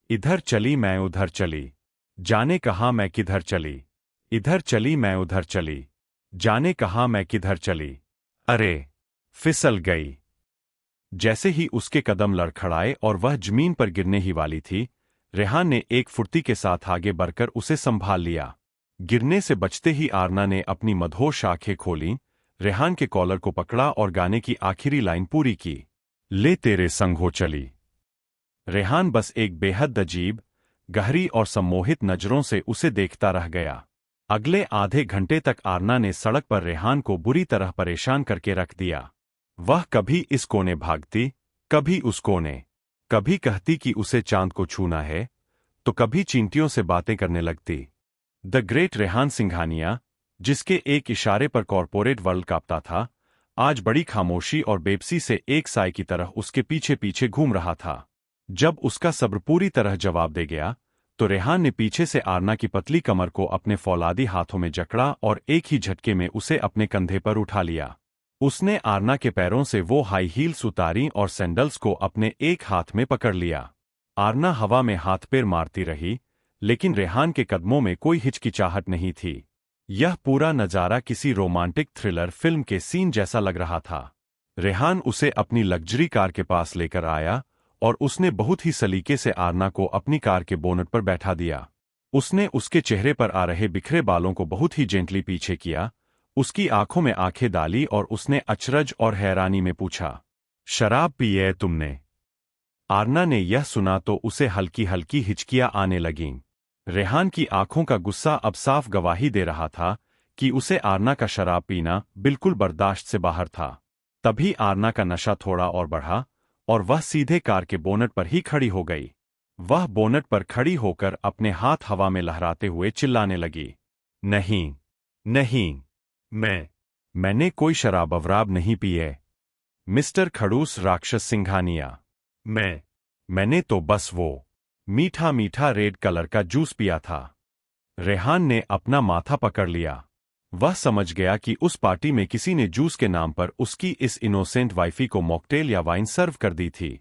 इधर चली मैं उधर चली, जाने कहाँ मैं किधर चली। इधर चली मैं उधर चली, जाने कहाँ मैं किधर चली। अरे, फिसल गई। जैसे ही उसके कदम लड़खड़ाए और वह जमीन पर गिरने ही वाली थी, रेहान ने एक फुर्ती के साथ आगे बढ़कर उसे संभाल लिया। गिरने से बचते ही आरना ने अपनी मदहोश आंखें खोलीं, रेहान के कॉलर को पकड़ा और गाने की आखिरी लाइन पूरी की, ले तेरे संग हो चली। रेहान बस एक बेहद अजीब, गहरी और सम्मोहित नजरों से उसे देखता रह गया। अगले आधे घंटे तक आरना ने सड़क पर रेहान को बुरी तरह परेशान करके रख दिया। वह कभी इस कोने भागती, कभी उस कोने, कभी कहती कि उसे चांद को छूना है, तो कभी चींटियों से बातें करने लगती। द ग्रेट रेहान सिंघानिया, जिसके एक इशारे पर कॉर्पोरेट वर्ल्ड कांपता था, आज बड़ी खामोशी और बेबसी से एक साए की तरह उसके पीछे पीछे घूम रहा था। जब उसका सब्र पूरी तरह जवाब दे गया, तो रेहान ने पीछे से आरना की पतली कमर को अपने फौलादी हाथों में जकड़ा और एक ही झटके में उसे अपने कंधे पर उठा लिया। उसने आरना के पैरों से वो हाई हील्स उतारी और सैंडल्स को अपने एक हाथ में पकड़ लिया। आरना हवा में हाथ पैर मारती रही, लेकिन रेहान के कदमों में कोई हिचकिचाहट नहीं थी। यह पूरा नजारा किसी रोमांटिक थ्रिलर फिल्म के सीन जैसा लग रहा था। रेहान उसे अपनी लग्जरी कार के पास लेकर आया और उसने बहुत ही सलीके से आरना को अपनी कार के बोनट पर बैठा दिया। उसने उसके चेहरे पर आ रहे बिखरे बालों को बहुत ही जेंटली पीछे किया, उसकी आंखों में आंखें डाली और उसने अचरज और हैरानी में पूछा, शराब पी है तुमने? आरना ने यह सुना तो उसे हल्की हल्की हिचकियां आने लगीं। रेहान की आंखों का गुस्सा अब साफ गवाही दे रहा था कि उसे आरना का शराब पीना बिल्कुल बर्दाश्त से बाहर था। तभी आरना का नशा थोड़ा और बढ़ा और वह सीधे कार के बोनट पर ही खड़ी हो गई। वह बोनट पर खड़ी होकर अपने हाथ हवा में लहराते हुए चिल्लाने लगी, नहीं, नहीं, मैंने कोई शराब अवराब नहीं पी है, मिस्टर खड़ूस राक्षस सिंघानिया। मैंने तो बस वो मीठा मीठा रेड कलर का जूस पिया था। रेहान ने अपना माथा पकड़ लिया। वह समझ गया कि उस पार्टी में किसी ने जूस के नाम पर उसकी इस इनोसेंट वाइफी को मॉकटेल या वाइन सर्व कर दी थी।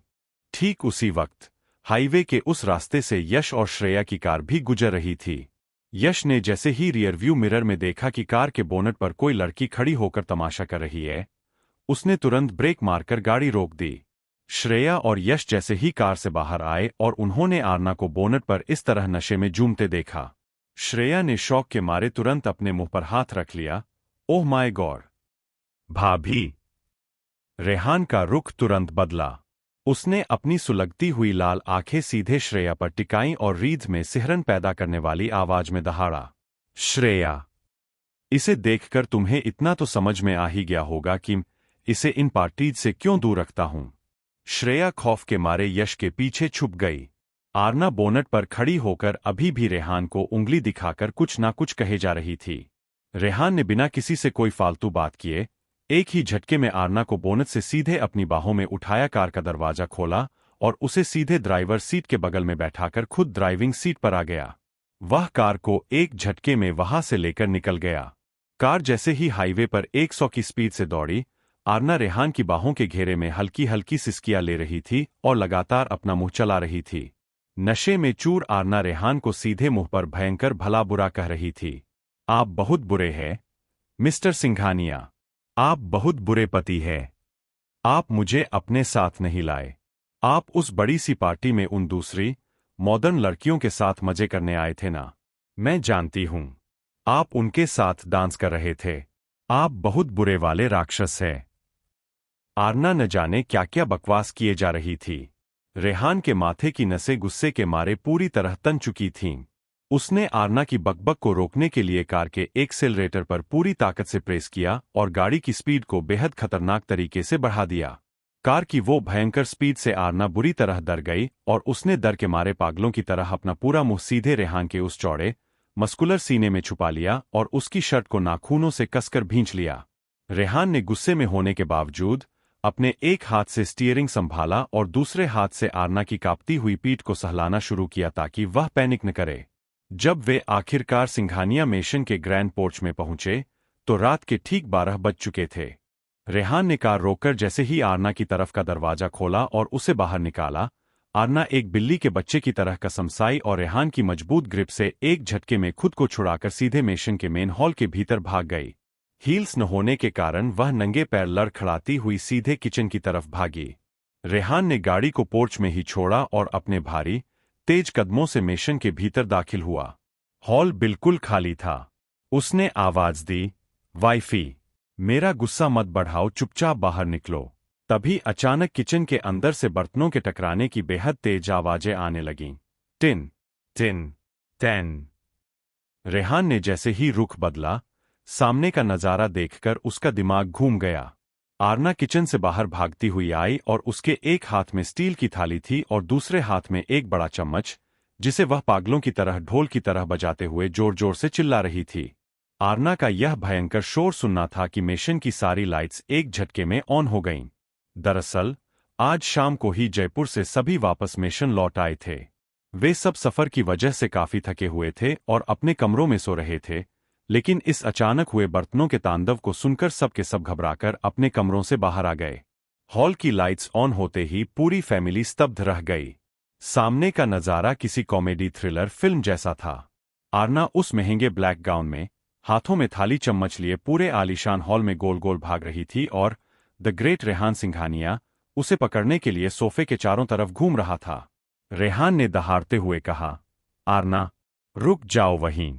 ठीक उसी वक्त हाईवे के उस रास्ते से यश और श्रेया की कार भी गुजर रही थी। यश ने जैसे ही रियरव्यू मिरर में देखा कि कार के बोनट पर कोई लड़की खड़ी होकर तमाशा कर रही है, उसने तुरंत ब्रेक मारकर गाड़ी रोक दी। श्रेया और यश जैसे ही कार से बाहर आए और उन्होंने आरना को बोनट पर इस तरह नशे में झूमते देखा, श्रेया ने शौक के मारे तुरंत अपने मुंह पर हाथ रख लिया। ओह माय गॉड, भाभी! रेहान का रुख तुरंत बदला। उसने अपनी सुलगती हुई लाल आंखें सीधे श्रेया पर टिकाईं और रीढ़ में सिहरन पैदा करने वाली आवाज में दहाड़ा, श्रेया! इसे देखकर तुम्हें इतना तो समझ में आ ही गया होगा कि इसे इन पार्टीज से क्यों दूर रखता हूं। श्रेया खौफ के मारे यश के पीछे छुप गई। आरना बोनट पर खड़ी होकर अभी भी रेहान को उंगली दिखाकर कुछ ना कुछ कहे जा रही थी। रेहान ने बिना किसी से कोई फालतू बात किए एक ही झटके में आरना को बोनट से सीधे अपनी बाहों में उठाया, कार का दरवाजा खोला और उसे सीधे ड्राइवर सीट के बगल में बैठाकर खुद ड्राइविंग सीट पर आ गया। वह कार को एक झटके में वहां से लेकर निकल गया। कार जैसे ही हाईवे पर 100 की स्पीड से दौड़ी, आरना रेहान की बाहों के घेरे में हल्की हल्की सिसकियां ले रही थी और लगातार अपना मुंह चला रही थी। नशे में चूर आरना रेहान को सीधे मुंह पर भयंकर भला बुरा कह रही थी, आप बहुत बुरे हैं मिस्टर सिंघानिया, आप बहुत बुरे पति हैं। आप मुझे अपने साथ नहीं लाए। आप उस बड़ी सी पार्टी में उन दूसरी मॉडर्न लड़कियों के साथ मजे करने आए थे ना। मैं जानती हूं, आप उनके साथ डांस कर रहे थे। आप बहुत बुरे वाले राक्षस हैं। आरना न जाने क्या क्या बकवास किए जा रही थी। रेहान के माथे की नसें गुस्से के मारे पूरी तरह तन चुकी थीं। उसने आरना की बकबक को रोकने के लिए कार के एक्सेलरेटर पर पूरी ताकत से प्रेस किया और गाड़ी की स्पीड को बेहद खतरनाक तरीके से बढ़ा दिया। कार की वो भयंकर स्पीड से आरना बुरी तरह डर गई और उसने डर के मारे पागलों की तरह अपना पूरा मुंह सीधे रेहान के उस चौड़े मस्कुलर सीने में छुपा लिया और उसकी शर्ट को नाखूनों से कसकर भींच लिया। रेहान ने गुस्से में होने के बावजूद अपने एक हाथ से स्टीयरिंग संभाला और दूसरे हाथ से आरना की कांपती हुई पीठ को सहलाना शुरू किया ताकि वह पैनिक न करे। जब वे आखिरकार सिंघानिया मेशन के ग्रैंड पोर्च में पहुंचे तो रात के ठीक 12 बज चुके थे। रेहान ने कार रोककर जैसे ही आरना की तरफ का दरवाजा खोला और उसे बाहर निकाला, आरना एक बिल्ली के बच्चे की तरह कसमसाई और रेहान की मजबूत ग्रिप से एक झटके में खुद को छुड़ाकर सीधे मेशन के मेन हॉल के भीतर भाग गई। हील्स न होने के कारण वह नंगे पैर लड़खड़ाती हुई सीधे किचन की तरफ भागी। रेहान ने गाड़ी को पोर्च में ही छोड़ा और अपने भारी, तेज कदमों से मेशन के भीतर दाखिल हुआ। हॉल बिल्कुल खाली था। उसने आवाज दी, वाइफी, मेरा गुस्सा मत बढ़ाओ, चुपचाप बाहर निकलो। तभी अचानक किचन के अंदर से बर्तनों के टकराने की बेहद तेज आवाजें आने लगीं। Tin tin tan. रेहान ने जैसे ही रुख बदला, सामने का नजारा देखकर उसका दिमाग घूम गया। आरना किचन से बाहर भागती हुई आई और उसके एक हाथ में स्टील की थाली थी और दूसरे हाथ में एक बड़ा चम्मच, जिसे वह पागलों की तरह ढोल की तरह बजाते हुए जोर जोर से चिल्ला रही थी। आरना का यह भयंकर शोर सुनना था कि मेशन की सारी लाइट्स एक झटके में ऑन हो गईं। दरअसल आज शाम को ही जयपुर से सभी वापस मेशन लौट आए थे। वे सब सफर की वजह से काफी थके हुए थे और अपने कमरों में सो रहे थे, लेकिन इस अचानक हुए बर्तनों के तांडव को सुनकर सब के सब घबराकर अपने कमरों से बाहर आ गए। हॉल की लाइट्स ऑन होते ही पूरी फैमिली स्तब्ध रह गई। सामने का नजारा किसी कॉमेडी थ्रिलर फिल्म जैसा था। आरना उस महंगे ब्लैक गाउन में, हाथों में थाली चम्मच लिए पूरे आलीशान हॉल में गोल गोल भाग रही थी और द ग्रेट रेहान सिंघानिया उसे पकड़ने के लिए सोफे के चारों तरफ घूम रहा था। रेहान ने दहाड़ते हुए कहा, आरना, रुक जाओ वहीं।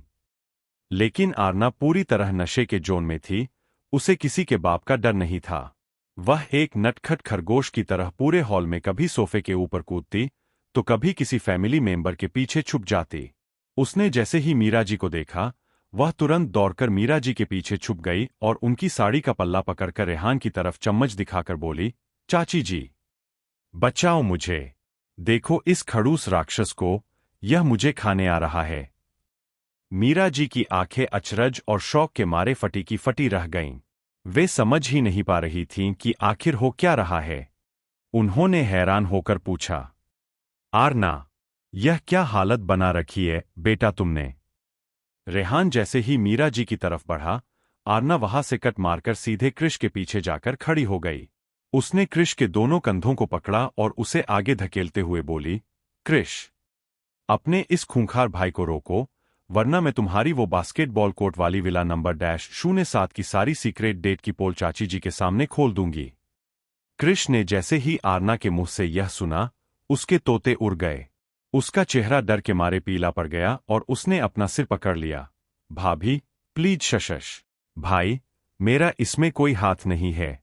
लेकिन आरना पूरी तरह नशे के जोन में थी। उसे किसी के बाप का डर नहीं था। वह एक नटखट खरगोश की तरह पूरे हॉल में कभी सोफे के ऊपर कूदती तो कभी किसी फैमिली मेंबर के पीछे छुप जाती। उसने जैसे ही मीरा जी को देखा, वह तुरंत दौड़कर मीरा जी के पीछे छुप गई और उनकी साड़ी का पल्ला पकड़कर रेहान की तरफ चम्मच दिखाकर बोली, चाची जी, बचाओ मुझे। देखो इस खड़ूस राक्षस को, यह मुझे खाने आ रहा है। मीरा जी की आंखें अचरज और शौक के मारे फटी की फटी रह गईं। वे समझ ही नहीं पा रही थीं कि आखिर हो क्या रहा है। उन्होंने हैरान होकर पूछा, आरना, यह क्या हालत बना रखी है बेटा तुमने? रेहान जैसे ही मीरा जी की तरफ बढ़ा, आरना वहां से कट मारकर सीधे कृष के पीछे जाकर खड़ी हो गई। उसने कृष के दोनों कंधों को पकड़ा और उसे आगे धकेलते हुए बोली, कृष, अपने इस खूंखार भाई को रोको, वरना मैं तुम्हारी वो बास्केटबॉल कोर्ट वाली विला नंबर -07 की सारी सीक्रेट डेट की पोल चाची जी के सामने खोल दूंगी। कृष ने जैसे ही आरना के मुंह से यह सुना, उसके तोते उड़ गए। उसका चेहरा डर के मारे पीला पड़ गया और उसने अपना सिर पकड़ लिया। भाभी, प्लीज शशश। भाई, मेरा इसमें कोई हाथ नहीं है।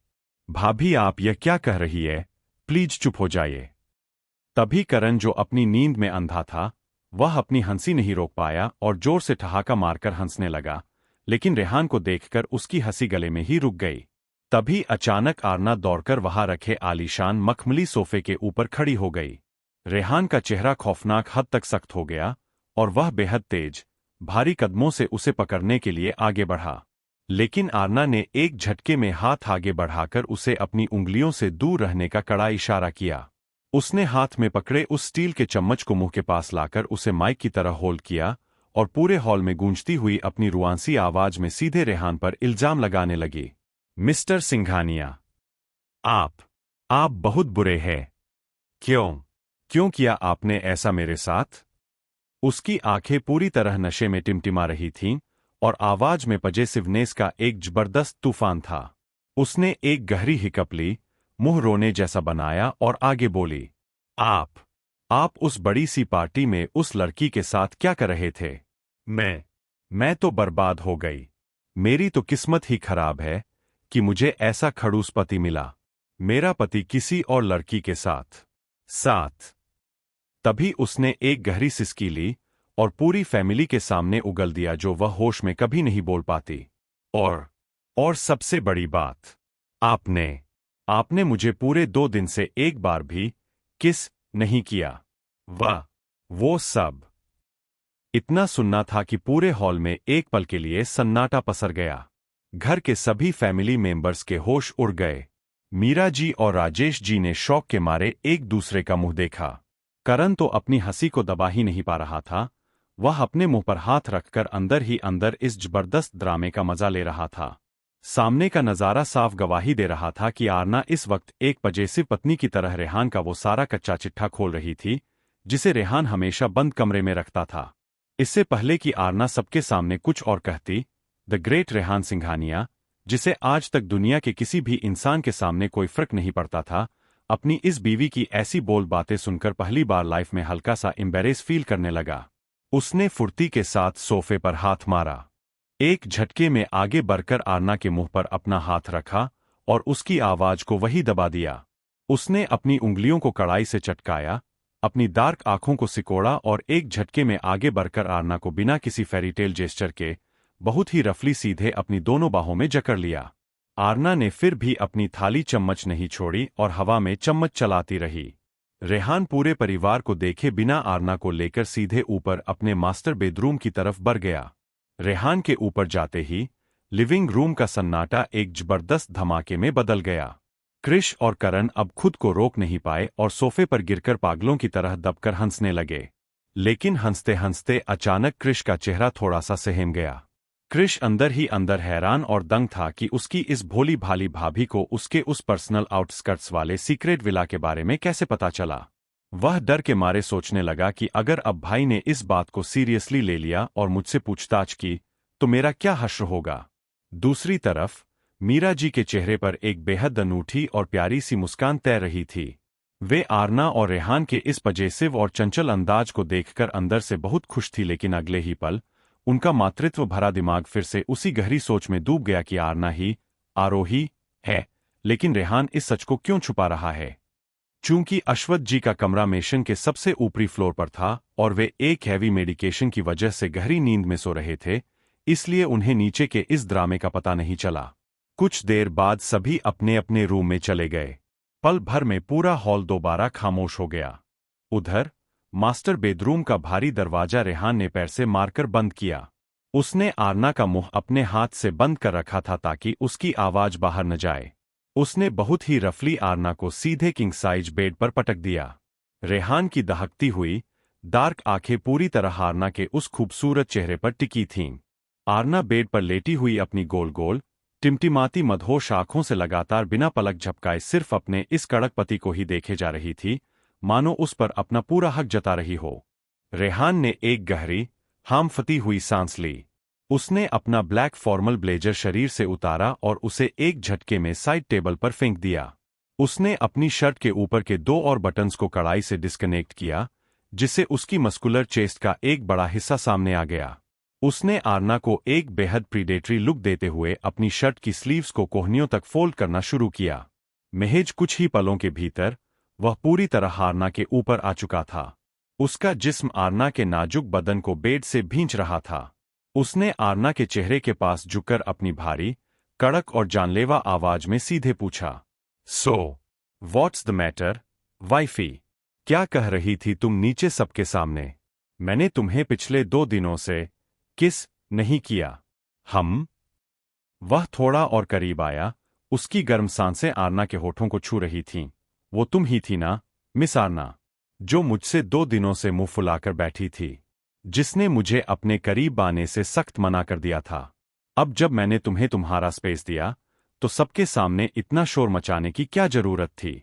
भाभी आप यह क्या कह रही है? प्लीज चुप हो जाइए। तभी करण, जो अपनी नींद में अंधा था, वह अपनी हंसी नहीं रोक पाया और जोर से ठहाका मारकर हंसने लगा, लेकिन रेहान को देखकर उसकी हंसी गले में ही रुक गई। तभी अचानक आरना दौड़कर वहां रखे आलीशान मखमली सोफे के ऊपर खड़ी हो गई। रेहान का चेहरा खौफनाक हद तक सख्त हो गया और वह बेहद तेज, भारी कदमों से उसे पकड़ने के लिए आगे बढ़ा। लेकिन आरना ने एक झटके में हाथ आगे बढ़ाकर उसे अपनी उंगलियों से दूर रहने का कड़ा इशारा किया। उसने हाथ में पकड़े उस स्टील के चम्मच को मुंह के पास लाकर उसे माइक की तरह होल्ड किया और पूरे हॉल में गूंजती हुई अपनी रुआंसी आवाज में सीधे रेहान पर इल्जाम लगाने लगी, मिस्टर सिंघानिया, आप बहुत बुरे हैं। क्यों किया आपने ऐसा मेरे साथ? उसकी आंखें पूरी तरह नशे में टिमटिमा रही थीं और आवाज में पजेसिवनेस का एक जबरदस्त तूफान था। उसने एक गहरी हिकअप ली, मुंह रोने जैसा बनाया और आगे बोली, आप उस बड़ी सी पार्टी में उस लड़की के साथ क्या कर रहे थे? मैं तो बर्बाद हो गई। मेरी तो किस्मत ही खराब है कि मुझे ऐसा खड़ूस पति मिला। मेरा पति किसी और लड़की के साथ। तभी उसने एक गहरी सिसकी ली और पूरी फैमिली के सामने उगल दिया, जो वह होश में कभी नहीं बोल पाती। और सबसे बड़ी बात, आपने मुझे पूरे 2 दिन से एक बार भी किस नहीं किया। वो सब इतना सुनना था कि पूरे हॉल में एक पल के लिए सन्नाटा पसर गया। घर के सभी फैमिली मेंबर्स के होश उड़ गए। मीरा जी और राजेश जी ने शौक के मारे एक दूसरे का मुंह देखा। करण तो अपनी हंसी को दबा ही नहीं पा रहा था। वह अपने मुंह पर हाथ रखकर अंदर ही अंदर इस जबरदस्त ड्रामे का मजा ले रहा था। सामने का नजारा साफ गवाही दे रहा था कि आरना इस वक्त एक पजेसिव पत्नी की तरह रेहान का वो सारा कच्चा चिट्ठा खोल रही थी, जिसे रेहान हमेशा बंद कमरे में रखता था। इससे पहले कि आरना सबके सामने कुछ और कहती, द ग्रेट रेहान सिंघानिया, जिसे आज तक दुनिया के किसी भी इंसान के सामने कोई फर्क नहीं पड़ता था, अपनी इस बीवी की ऐसी बोल बातें सुनकर पहली बार लाइफ में हल्का सा एम्बेरेस फील करने लगा। उसने फुर्ती के साथ सोफे पर हाथ मारा। एक झटके में आगे बढ़कर आरना के मुंह पर अपना हाथ रखा और उसकी आवाज को वही दबा दिया। उसने अपनी उंगलियों को कड़ाई से चटकाया, अपनी डार्क आंखों को सिकोड़ा और एक झटके में आगे बढ़कर आरना को बिना किसी फेरीटेल जेस्चर के बहुत ही रफली सीधे अपनी दोनों बाहों में जकड़ लिया। आरना ने फिर भी अपनी थाली चम्मच नहीं छोड़ी और हवा में चम्मच चलाती रही। रेहान पूरे परिवार को देखे बिना आरना को लेकर सीधे ऊपर अपने मास्टर बेडरूम की तरफ बढ़ गया। रेहान के ऊपर जाते ही लिविंग रूम का सन्नाटा एक जबरदस्त धमाके में बदल गया। क्रिश और करण अब खुद को रोक नहीं पाए और सोफे पर गिरकर पागलों की तरह दबकर हंसने लगे। लेकिन हंसते हंसते अचानक क्रिश का चेहरा थोड़ा सा सहम गया। क्रिश अंदर ही अंदर हैरान और दंग था कि उसकी इस भोली भाली भाभी को उसके उस पर्सनल आउटस्कर्ट्स वाले सीक्रेट विला के बारे में कैसे पता चला। वह डर के मारे सोचने लगा कि अगर अब भाई ने इस बात को सीरियसली ले लिया और मुझसे पूछताछ की तो मेरा क्या हश्र होगा। दूसरी तरफ मीरा जी के चेहरे पर एक बेहद अनूठी और प्यारी सी मुस्कान तैर रही थी। वे आरना और रेहान के इस पजेसिव और चंचल अंदाज को देखकर अंदर से बहुत खुश थी, लेकिन अगले ही पल उनका मातृत्व भरा दिमाग फिर से उसी गहरी सोच में डूब गया कि आरना ही आरोही है, लेकिन रेहान इस सच को क्यों छुपा रहा है। चूंकि अश्वथ जी का कमरा मेशन के सबसे ऊपरी फ्लोर पर था और वे एक हैवी मेडिकेशन की वजह से गहरी नींद में सो रहे थे, इसलिए उन्हें नीचे के इस ड्रामे का पता नहीं चला। कुछ देर बाद सभी अपने अपने रूम में चले गए। पल भर में पूरा हॉल दोबारा खामोश हो गया। उधर मास्टर बेडरूम का भारी दरवाजा रेहान ने पैर से मारकर बंद किया। उसने आरना का मुंह अपने हाथ से बंद कर रखा था ताकि उसकी आवाज बाहर न जाए। उसने बहुत ही रफली आरना को सीधे किंग साइज बेड पर पटक दिया। रेहान की दहकती हुई डार्क आंखें पूरी तरह आरना के उस खूबसूरत चेहरे पर टिकी थीं। आरना बेड पर लेटी हुई अपनी गोल गोल टिमटिमाती मदहोश आंखों से लगातार बिना पलक झपकाए सिर्फ अपने इस कड़क पति को ही देखे जा रही थी, मानो उस पर अपना पूरा हक जता रही हो। रेहान ने एक गहरी हामफती हुई सांस ली। उसने अपना ब्लैक फॉर्मल ब्लेजर शरीर से उतारा और उसे एक झटके में साइड टेबल पर फेंक दिया। उसने अपनी शर्ट के ऊपर के दो और बटन्स को कड़ाई से डिस्कनेक्ट किया, जिससे उसकी मस्कुलर चेस्ट का एक बड़ा हिस्सा सामने आ गया। उसने आरना को एक बेहद प्रीडेटरी लुक देते हुए अपनी शर्ट की स्लीव्स को कोहनियों तक फोल्ड करना शुरू किया। महज कुछ ही पलों के भीतर वह पूरी तरह आरना के ऊपर आ चुका था। उसका जिस्म आरना के नाजुक बदन को बेड से भींच रहा था। उसने आरना के चेहरे के पास झुककर अपनी भारी, कड़क और जानलेवा आवाज में सीधे पूछा, so what's the matter wifey? क्या कह रही थी तुम नीचे सबके सामने? मैंने तुम्हें पिछले 2 दिनों से किस नहीं किया। वह थोड़ा और करीब आया। उसकी गर्म सांसें आरना के होठों को छू रही थीं। वो तुम ही थी ना, मिस आरना, जो मुझसे 2 दिनों से मुंह फुलाकर बैठी थी, जिसने मुझे अपने करीब आने से सख्त मना कर दिया था। अब जब मैंने तुम्हें तुम्हारा स्पेस दिया, तो सबके सामने इतना शोर मचाने की क्या जरूरत थी?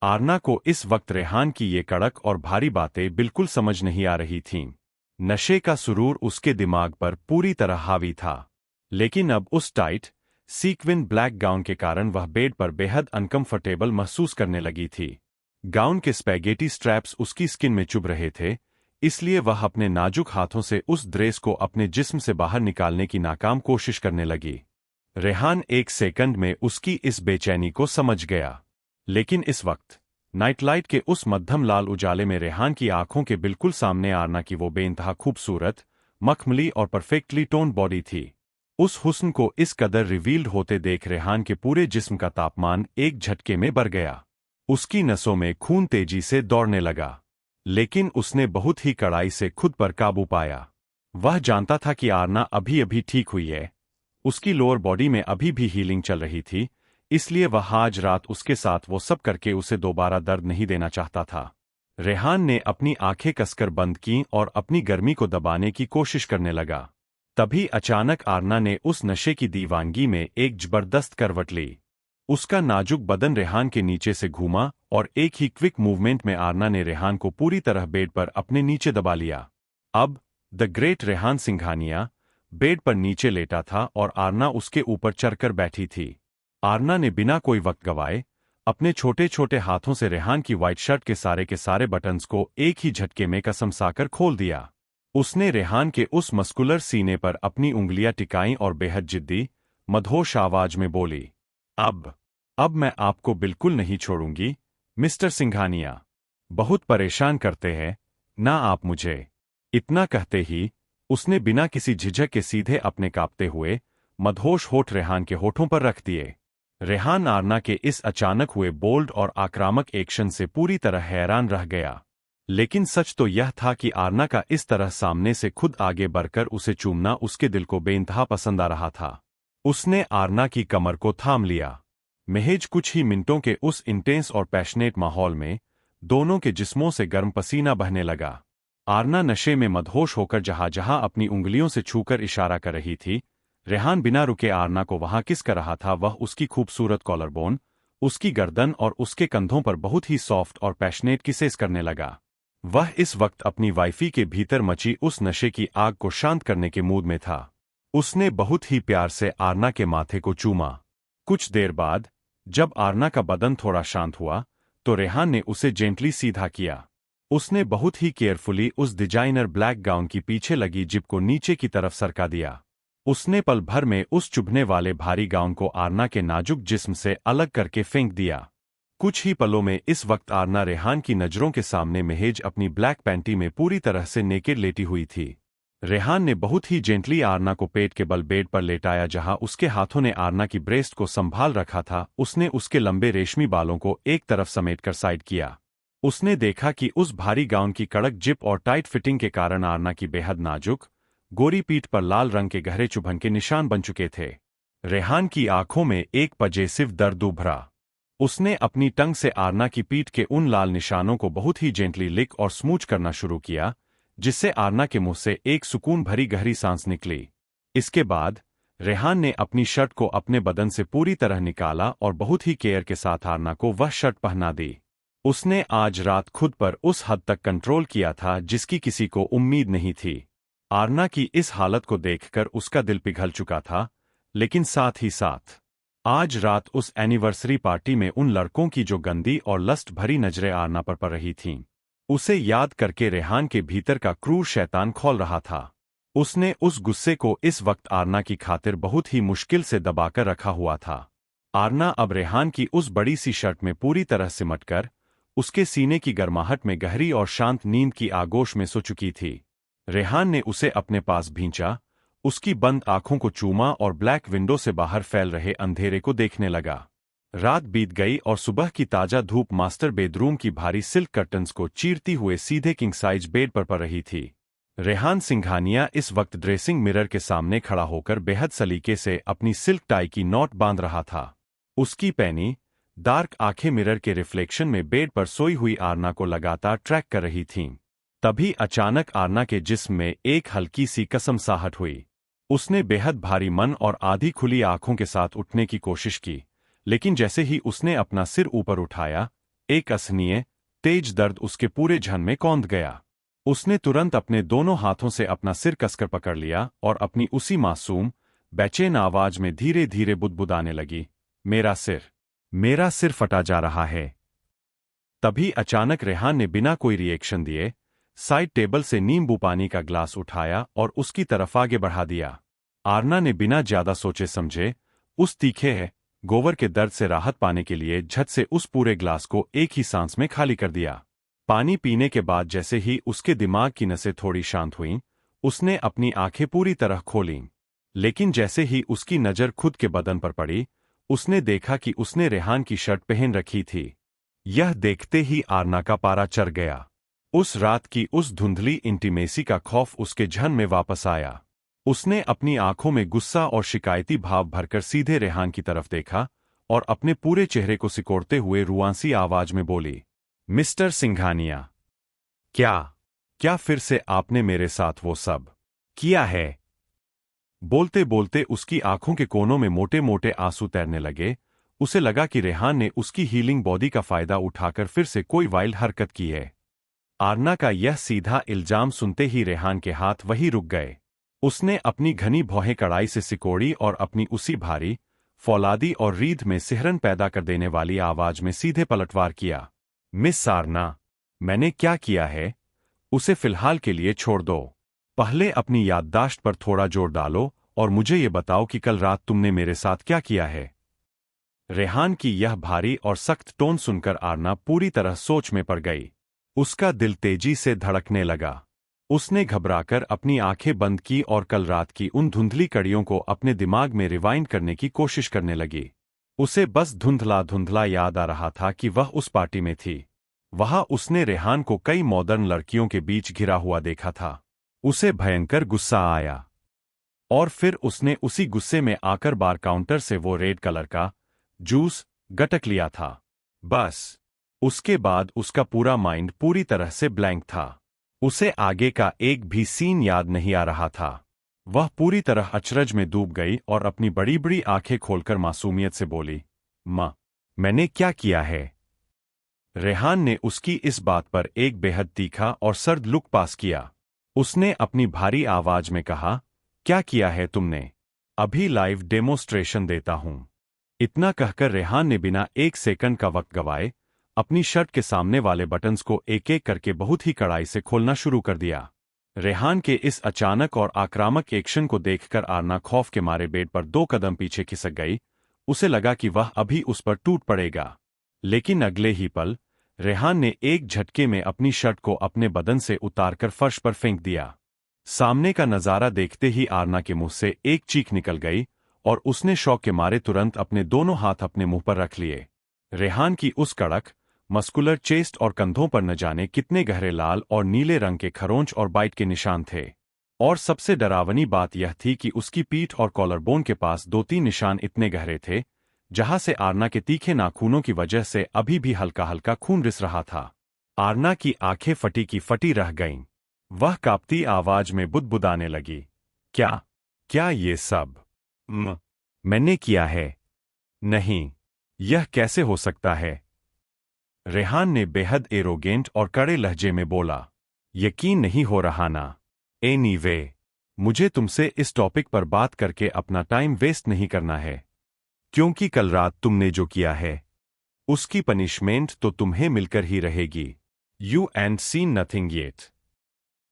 आरना को इस वक्त रेहान की ये कड़क और भारी बातें बिल्कुल समझ नहीं आ रही थीं। नशे का सुरूर उसके दिमाग पर पूरी तरह हावी था, लेकिन अब उस टाइट सीक्विन ब्लैक गाउन के कारण वह बेड पर बेहद अनकंफर्टेबल महसूस करने लगी थी। गाउन के स्पैगेटी स्ट्रैप्स उसकी स्किन में चुभ रहे थे, इसलिए वह अपने नाजुक हाथों से उस ड्रेस को अपने जिस्म से बाहर निकालने की नाकाम कोशिश करने लगी। रेहान एक सेकंड में उसकी इस बेचैनी को समझ गया, लेकिन इस वक्त नाइटलाइट के उस मध्यम लाल उजाले में रेहान की आंखों के बिल्कुल सामने आरना की वो बेइंतहा खूबसूरत, मखमली और परफेक्टली टोन्ड बॉडी थी। उस हुस्न को इस कदर रिवील्ड होते देख रेहान के पूरे जिस्म का तापमान एक झटके में बढ़ गया। उसकी नसों में खून तेजी से दौड़ने लगा, लेकिन उसने बहुत ही कड़ाई से खुद पर काबू पाया। वह जानता था कि आरना अभी अभी ठीक हुई है। उसकी लोअर बॉडी में अभी भी हीलिंग चल रही थी, इसलिए वह आज रात उसके साथ वो सब करके उसे दोबारा दर्द नहीं देना चाहता था। रेहान ने अपनी आंखें कसकर बंद की और अपनी गर्मी को दबाने की कोशिश करने लगा। तभी अचानक आरना ने उस नशे की दीवानगी में एक जबरदस्त करवट ली। उसका नाजुक बदन रेहान के नीचे से घूमा और एक ही क्विक मूवमेंट में आरना ने रेहान को पूरी तरह बेड पर अपने नीचे दबा लिया। अब the great Rehan Singhania bed पर नीचे लेटा था और आरना उसके ऊपर चढ़कर बैठी थी। आरना ने बिना कोई वक्त गवाए अपने छोटे छोटे हाथों से रेहान की व्हाइट शर्ट के सारे बटन्स को एक ही झटके में कसमसाकर खोल दिया। उसने रेहान के उस मस्कुलर सीने पर अपनी उंगलियां टिकाईं और बेहद जिद्दी, मदहोश आवाज में बोली, अब मैं आपको बिल्कुल नहीं छोड़ूंगी, मिस्टर सिंघानिया। बहुत परेशान करते हैं ना आप मुझे। इतना कहते ही उसने बिना किसी झिझक के सीधे अपने कांपते हुए मदहोश होठ रेहान के होठों पर रख दिए। रेहान आरना के इस अचानक हुए बोल्ड और आक्रामक एक्शन से पूरी तरह हैरान रह गया। लेकिन सच तो यह था कि आरना का इस तरह सामने से खुद आगे बढ़कर उसे चूमना उसके दिल को बेइंतहा पसंद आ रहा था। उसने आरना की कमर को थाम लिया। महज कुछ ही मिनटों के उस इंटेंस और पैशनेट माहौल में दोनों के जिस्मों से गर्म पसीना बहने लगा। आरना नशे में मदहोश होकर जहां जहां अपनी उंगलियों से छूकर इशारा कर रही थी, रेहान बिना रुके आरना को वहां किस कर रहा था। वह उसकी खूबसूरत कॉलरबोन, उसकी गर्दन और उसके कंधों पर बहुत ही सॉफ्ट और पैशनेट किसेस करने लगा। वह इस वक्त अपनी वाइफी के भीतर मची उस नशे की आग को शांत करने के मूड में था। उसने बहुत ही प्यार से आरना के माथे को चूमा। कुछ देर बाद जब आरना का बदन थोड़ा शांत हुआ तो रेहान ने उसे जेंटली सीधा किया। उसने बहुत ही केयरफुली उस डिजाइनर ब्लैक गाउन की पीछे लगी जिप को नीचे की तरफ सरका दिया। उसने पल भर में उस चुभने वाले भारी गाउन को आरना के नाजुक जिस्म से अलग करके फेंक दिया। कुछ ही पलों में इस वक्त आरना रेहान की नजरों के सामने महज अपनी ब्लैक पैंटी में पूरी तरह से नेकेड लेटी हुई थी। रेहान ने बहुत ही जेंटली आरना को पेट के बल बेड पर लेटाया जहां उसके हाथों ने आरना की ब्रेस्ट को संभाल रखा था। उसने उसके लंबे रेशमी बालों को एक तरफ समेटकर साइड किया। उसने देखा कि उस भारी गाउन की कड़क जिप और टाइट फिटिंग के कारण आरना की बेहद नाजुक गोरी पीठ पर लाल रंग के गहरे चुभन के निशान बन चुके थे। रेहान की आंखों में एक पजेसिव दर्द उभरा। उसने अपनी टंग से आरना की पीठ के उन लाल निशानों को बहुत ही जेंटली लिक और स्मूच करना शुरू किया, जिससे आरना के मुंह से एक सुकून भरी गहरी सांस निकली। इसके बाद रेहान ने अपनी शर्ट को अपने बदन से पूरी तरह निकाला और बहुत ही केयर के साथ आरना को वह शर्ट पहना दी। उसने आज रात खुद पर उस हद तक कंट्रोल किया था जिसकी किसी को उम्मीद नहीं थी। आरना की इस हालत को देखकर उसका दिल पिघल चुका था, लेकिन साथ ही साथ आज रात उस एनिवर्सरी पार्टी में उन लड़कों की जो गंदी और लस्ट भरी नजरें आरना पर पड़ रही थीं, उसे याद करके रेहान के भीतर का क्रूर शैतान खौल रहा था। उसने उस गुस्से को इस वक्त आरना की खातिर बहुत ही मुश्किल से दबाकर रखा हुआ था। आरना अब रेहान की उस बड़ी सी शर्ट में पूरी तरह सिमटकर उसके सीने की गर्माहट में गहरी और शांत नींद की आगोश में सो चुकी थी। रेहान ने उसे अपने पास भींचा, उसकी बंद आंखों को चूमा और ब्लैक विंडो से बाहर फैल रहे अंधेरे को देखने लगा। रात बीत गई और सुबह की ताजा धूप मास्टर बेडरूम की भारी सिल्क कर्टन्स को चीरती हुए सीधे किंग साइज बेड पर पड़ रही थी। रेहान सिंघानिया इस वक्त ड्रेसिंग मिरर के सामने खड़ा होकर बेहद सलीके से अपनी सिल्क टाई की नॉट बांध रहा था। उसकी पैनी डार्क आंखें मिरर के रिफ्लेक्शन में बेड पर सोई हुई आरना को लगातार ट्रैक कर रही थीं। तभी अचानक आरना के जिस्म में एक हल्की सी कसमसाहट हुई। उसने बेहद भारी मन और आधी खुली आंखों के साथ उठने की कोशिश की, लेकिन जैसे ही उसने अपना सिर ऊपर उठाया, एक असहनीय तेज दर्द उसके पूरे झन में कौंध गया। उसने तुरंत अपने दोनों हाथों से अपना सिर कसकर पकड़ लिया और अपनी उसी मासूम बेचैन आवाज में धीरे धीरे बुदबुदाने लगी, मेरा सिर फटा जा रहा है। तभी अचानक रेहान ने बिना कोई रिएक्शन दिए साइड टेबल से नींबू पानी का ग्लास उठाया और उसकी तरफ आगे बढ़ा दिया। आरना ने बिना ज्यादा सोचे समझे उस तीखे है गोवर के दर्द से राहत पाने के लिए झट से उस पूरे ग्लास को एक ही सांस में खाली कर दिया। पानी पीने के बाद जैसे ही उसके दिमाग की नसें थोड़ी शांत हुईं, उसने अपनी आंखें पूरी तरह खोलीं। लेकिन जैसे ही उसकी नजर खुद के बदन पर पड़ी, उसने देखा कि उसने रेहान की शर्ट पहन रखी थी। यह देखते ही आरना का पारा चढ़ गया। उस रात की उस धुंधली इंटीमेसी का खौफ उसके झन में वापस आया। उसने अपनी आंखों में गुस्सा और शिकायती भाव भरकर सीधे रेहान की तरफ देखा और अपने पूरे चेहरे को सिकोड़ते हुए रुआंसी आवाज में बोली, मिस्टर सिंघानिया, क्या क्या फिर से आपने मेरे साथ वो सब किया है? बोलते बोलते उसकी आंखों के कोनों में मोटे मोटे आंसू तैरने लगे। उसे लगा कि रेहान ने उसकी हीलिंग बॉडी का फायदा उठाकर फिर से कोई वाइल्ड हरकत की है। आरना का यह सीधा इल्जाम सुनते ही रेहान के हाथ वहीं रुक गए। उसने अपनी घनी भौहें कड़ाई से सिकोड़ी और अपनी उसी भारी, फौलादी और रीढ़ में सिहरन पैदा कर देने वाली आवाज में सीधे पलटवार किया, मिस आरना, मैंने क्या किया है? उसे फिलहाल के लिए छोड़ दो। पहले अपनी याददाश्त पर थोड़ा जोर डालो और मुझे ये बताओ कि कल रात तुमने मेरे साथ क्या किया है? रेहान की यह भारी और सख्त टोन सुनकर आरना पूरी तरह सोच में पड़ गई। उसका दिल तेजी से धड़कने लगा। उसने घबराकर अपनी आंखें बंद की और कल रात की उन धुंधली कड़ियों को अपने दिमाग में रिवाइंड करने की कोशिश करने लगी। उसे बस धुंधला धुंधला याद आ रहा था कि वह उस पार्टी में थी। वहां उसने रेहान को कई मॉडर्न लड़कियों के बीच घिरा हुआ देखा था। उसे भयंकर गुस्सा आया और फिर उसने उसी गुस्से में आकर बार काउंटर से वो रेड कलर का जूस गटक लिया था। बस उसके बाद उसका पूरा माइंड पूरी तरह से ब्लैंक था। उसे आगे का एक भी सीन याद नहीं आ रहा था। वह पूरी तरह अचरज में डूब गई और अपनी बड़ी बड़ी आंखें खोलकर मासूमियत से बोली, माँ, मैंने क्या किया है? रेहान ने उसकी इस बात पर एक बेहद तीखा और सर्द लुक पास किया। उसने अपनी भारी आवाज में कहा, क्या किया है तुमने? अभी लाइव डेमोस्ट्रेशन देता हूं। इतना कहकर रेहान ने बिना एक सेकंड का वक्त गवाए अपनी शर्ट के सामने वाले बटन्स को एक एक करके बहुत ही कड़ाई से खोलना शुरू कर दिया। रेहान के इस अचानक और आक्रामक एक्शन को देखकर आरना खौफ के मारे बेड पर 2 कदम पीछे खिसक गई। उसे लगा कि वह अभी उस पर टूट पड़ेगा, लेकिन अगले ही पल रेहान ने एक झटके में अपनी शर्ट को अपने बदन से उतारकर फर्श पर फेंक दिया। सामने का नजारा देखते ही आरना के मुंह से एक चीख निकल गई और उसने शौक के मारे तुरंत अपने दोनों हाथ अपने मुंह पर रख लिए। रेहान की उस कड़क मस्कुलर चेस्ट और कंधों पर न जाने कितने गहरे लाल और नीले रंग के खरोंच और बाइट के निशान थे। और सबसे डरावनी बात यह थी कि उसकी पीठ और कॉलरबोन के पास 2-3 निशान इतने गहरे थे, जहां से आरना के तीखे नाखूनों की वजह से अभी भी हल्का हल्का खून रिस रहा था। आरना की आंखें फटी की फटी रह गईं। वह कांपती आवाज में बुदबुदाने लगी, क्या क्या ये सब मैंने किया है? नहीं, यह कैसे हो सकता है? रेहान ने बेहद एरोगेंट और कड़े लहजे में बोला, यकीन नहीं हो रहा ना? एनीवे, मुझे तुमसे इस टॉपिक पर बात करके अपना टाइम वेस्ट नहीं करना है, क्योंकि कल रात तुमने जो किया है उसकी पनिशमेंट तो तुम्हें मिलकर ही रहेगी। You ain't seen nothing yet.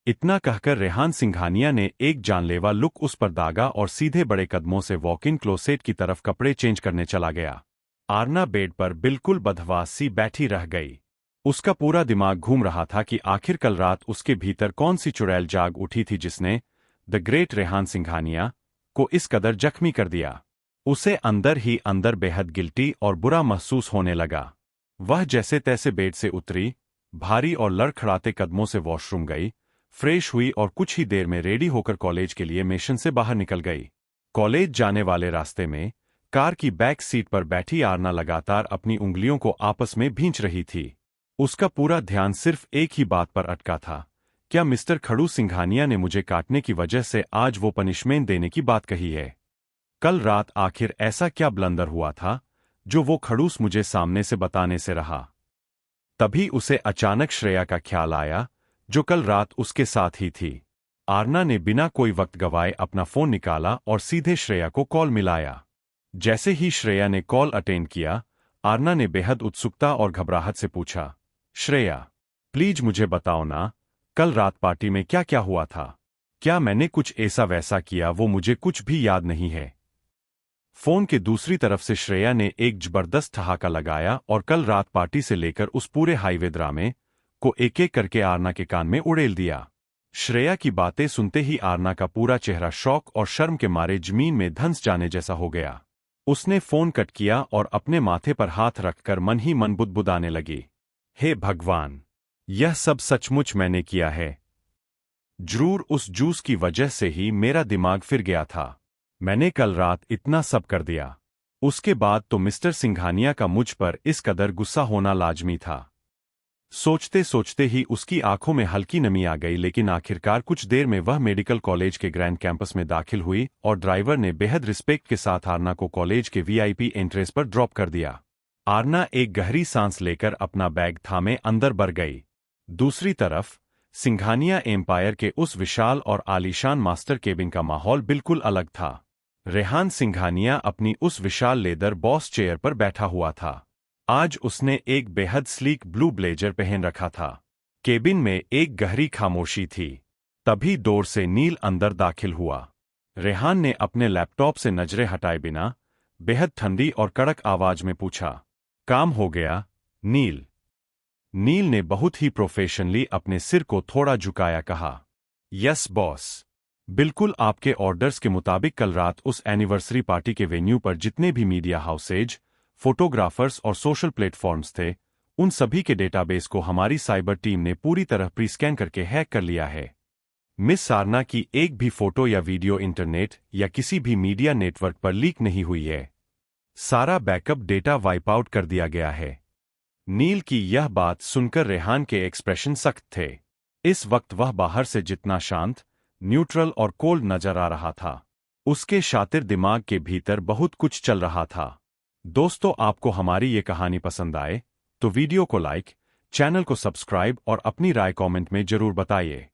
इतना कहकर रेहान सिंघानिया ने एक जानलेवा लुक उस पर दागा और सीधे बड़े कदमों से वॉक इन क्लोसेट की तरफ कपड़े चेंज करने चला गया। आरना बेड पर बिल्कुल बदहवास सी बैठी रह गई। उसका पूरा दिमाग घूम रहा था कि आखिर कल रात उसके भीतर कौन सी चुड़ैल जाग उठी थी जिसने द ग्रेट रेहान सिंघानिया को इस कदर जख्मी कर दिया। उसे अंदर ही अंदर बेहद गिल्टी और बुरा महसूस होने लगा। वह जैसे तैसे बेड से उतरी, भारी और लड़खड़ाते कदमों से वॉशरूम गई, फ्रेश हुई और कुछ ही देर में रेडी होकर कॉलेज के लिए मिशन से बाहर निकल गई। कॉलेज जाने वाले रास्ते में कार की बैक सीट पर बैठी आरना लगातार अपनी उंगलियों को आपस में भींच रही थी। उसका पूरा ध्यान सिर्फ एक ही बात पर अटका था, क्या मिस्टर खड़ू सिंघानिया ने मुझे काटने की वजह से आज वो पनिशमेंट देने की बात कही है? कल रात आखिर ऐसा क्या ब्लंडर हुआ था जो वो खड़ूस मुझे सामने से बताने से रहा? तभी उसे अचानक श्रेया का ख्याल आया, जो कल रात उसके साथ ही थी। आरना ने बिना कोई वक्त गवाए अपना फोन निकाला और सीधे श्रेया को कॉल मिलाया। जैसे ही श्रेया ने कॉल अटेंड किया, आरना ने बेहद उत्सुकता और घबराहट से पूछा, श्रेया, प्लीज मुझे बताओ ना, कल रात पार्टी में क्या क्या हुआ था? क्या मैंने कुछ ऐसा वैसा किया वो मुझे कुछ भी याद नहीं है। फोन के दूसरी तरफ से श्रेया ने एक जबरदस्त ठहाका लगाया और कल रात पार्टी से लेकर उस पूरे हाईवे ड्रामे को एक एक करके आरना के कान में उड़ेल दिया। श्रेया की बातें सुनते ही आरना का पूरा चेहरा शौक और शर्म के मारे जमीन में धंस जाने जैसा हो गया। उसने फोन कट किया और अपने माथे पर हाथ रखकर मन ही मन बुदबुदाने लगी, हे भगवान, यह सब सचमुच मैंने किया है। जरूर उस जूस की वजह से ही मेरा दिमाग फिर गया था। मैंने कल रात इतना सब कर दिया। उसके बाद तो मिस्टर सिंघानिया का मुझ पर इस कदर गुस्सा होना लाजमी था। सोचते सोचते ही उसकी आंखों में हल्की नमी आ गई, लेकिन आखिरकार कुछ देर में वह मेडिकल कॉलेज के ग्रैंड कैंपस में दाखिल हुई और ड्राइवर ने बेहद रिस्पेक्ट के साथ आरना को कॉलेज के वीआईपी एंट्रेंस पर ड्रॉप कर दिया। आरना एक गहरी सांस लेकर अपना बैग थामे अंदर बढ़ गई। दूसरी तरफ सिंघानिया एम्पायर के उस विशाल और आलीशान मास्टर केबिन का माहौल बिल्कुल अलग था। रेहान सिंघानिया अपनी उस विशाल लेदर बॉस चेयर पर बैठा हुआ था। आज उसने एक बेहद स्लीक ब्लू ब्लेजर पहन रखा था। केबिन में एक गहरी खामोशी थी। तभी डोर से नील अंदर दाखिल हुआ। रेहान ने अपने लैपटॉप से नजरें हटाए बिना बेहद ठंडी और कड़क आवाज में पूछा, काम हो गया नील? नील ने बहुत ही प्रोफेशनली अपने सिर को थोड़ा झुकाया कहा, यस बॉस। बिल्कुल आपके ऑर्डर्स के मुताबिक कल रात उस एनिवर्सरी पार्टी के वेन्यू पर जितने भी मीडिया हाउसेज, फोटोग्राफर्स और सोशल प्लेटफॉर्म्स थे, उन सभी के डेटाबेस को हमारी साइबर टीम ने पूरी तरह प्रीस्कैन करके हैक कर लिया है। मिस सारना की एक भी फोटो या वीडियो इंटरनेट या किसी भी मीडिया नेटवर्क पर लीक नहीं हुई है। सारा बैकअप डेटा वाइप आउट कर दिया गया है। नील की यह बात सुनकर रेहान के एक्सप्रेशन सख्त थे। इस वक्त वह बाहर से जितना शांत, न्यूट्रल और कोल्ड नजर आ रहा था, उसके शातिर दिमाग के भीतर बहुत कुछ चल रहा था। दोस्तों, आपको हमारी ये कहानी पसंद आए तो वीडियो को लाइक, चैनल को सब्सक्राइब और अपनी राय कमेंट में जरूर बताइए।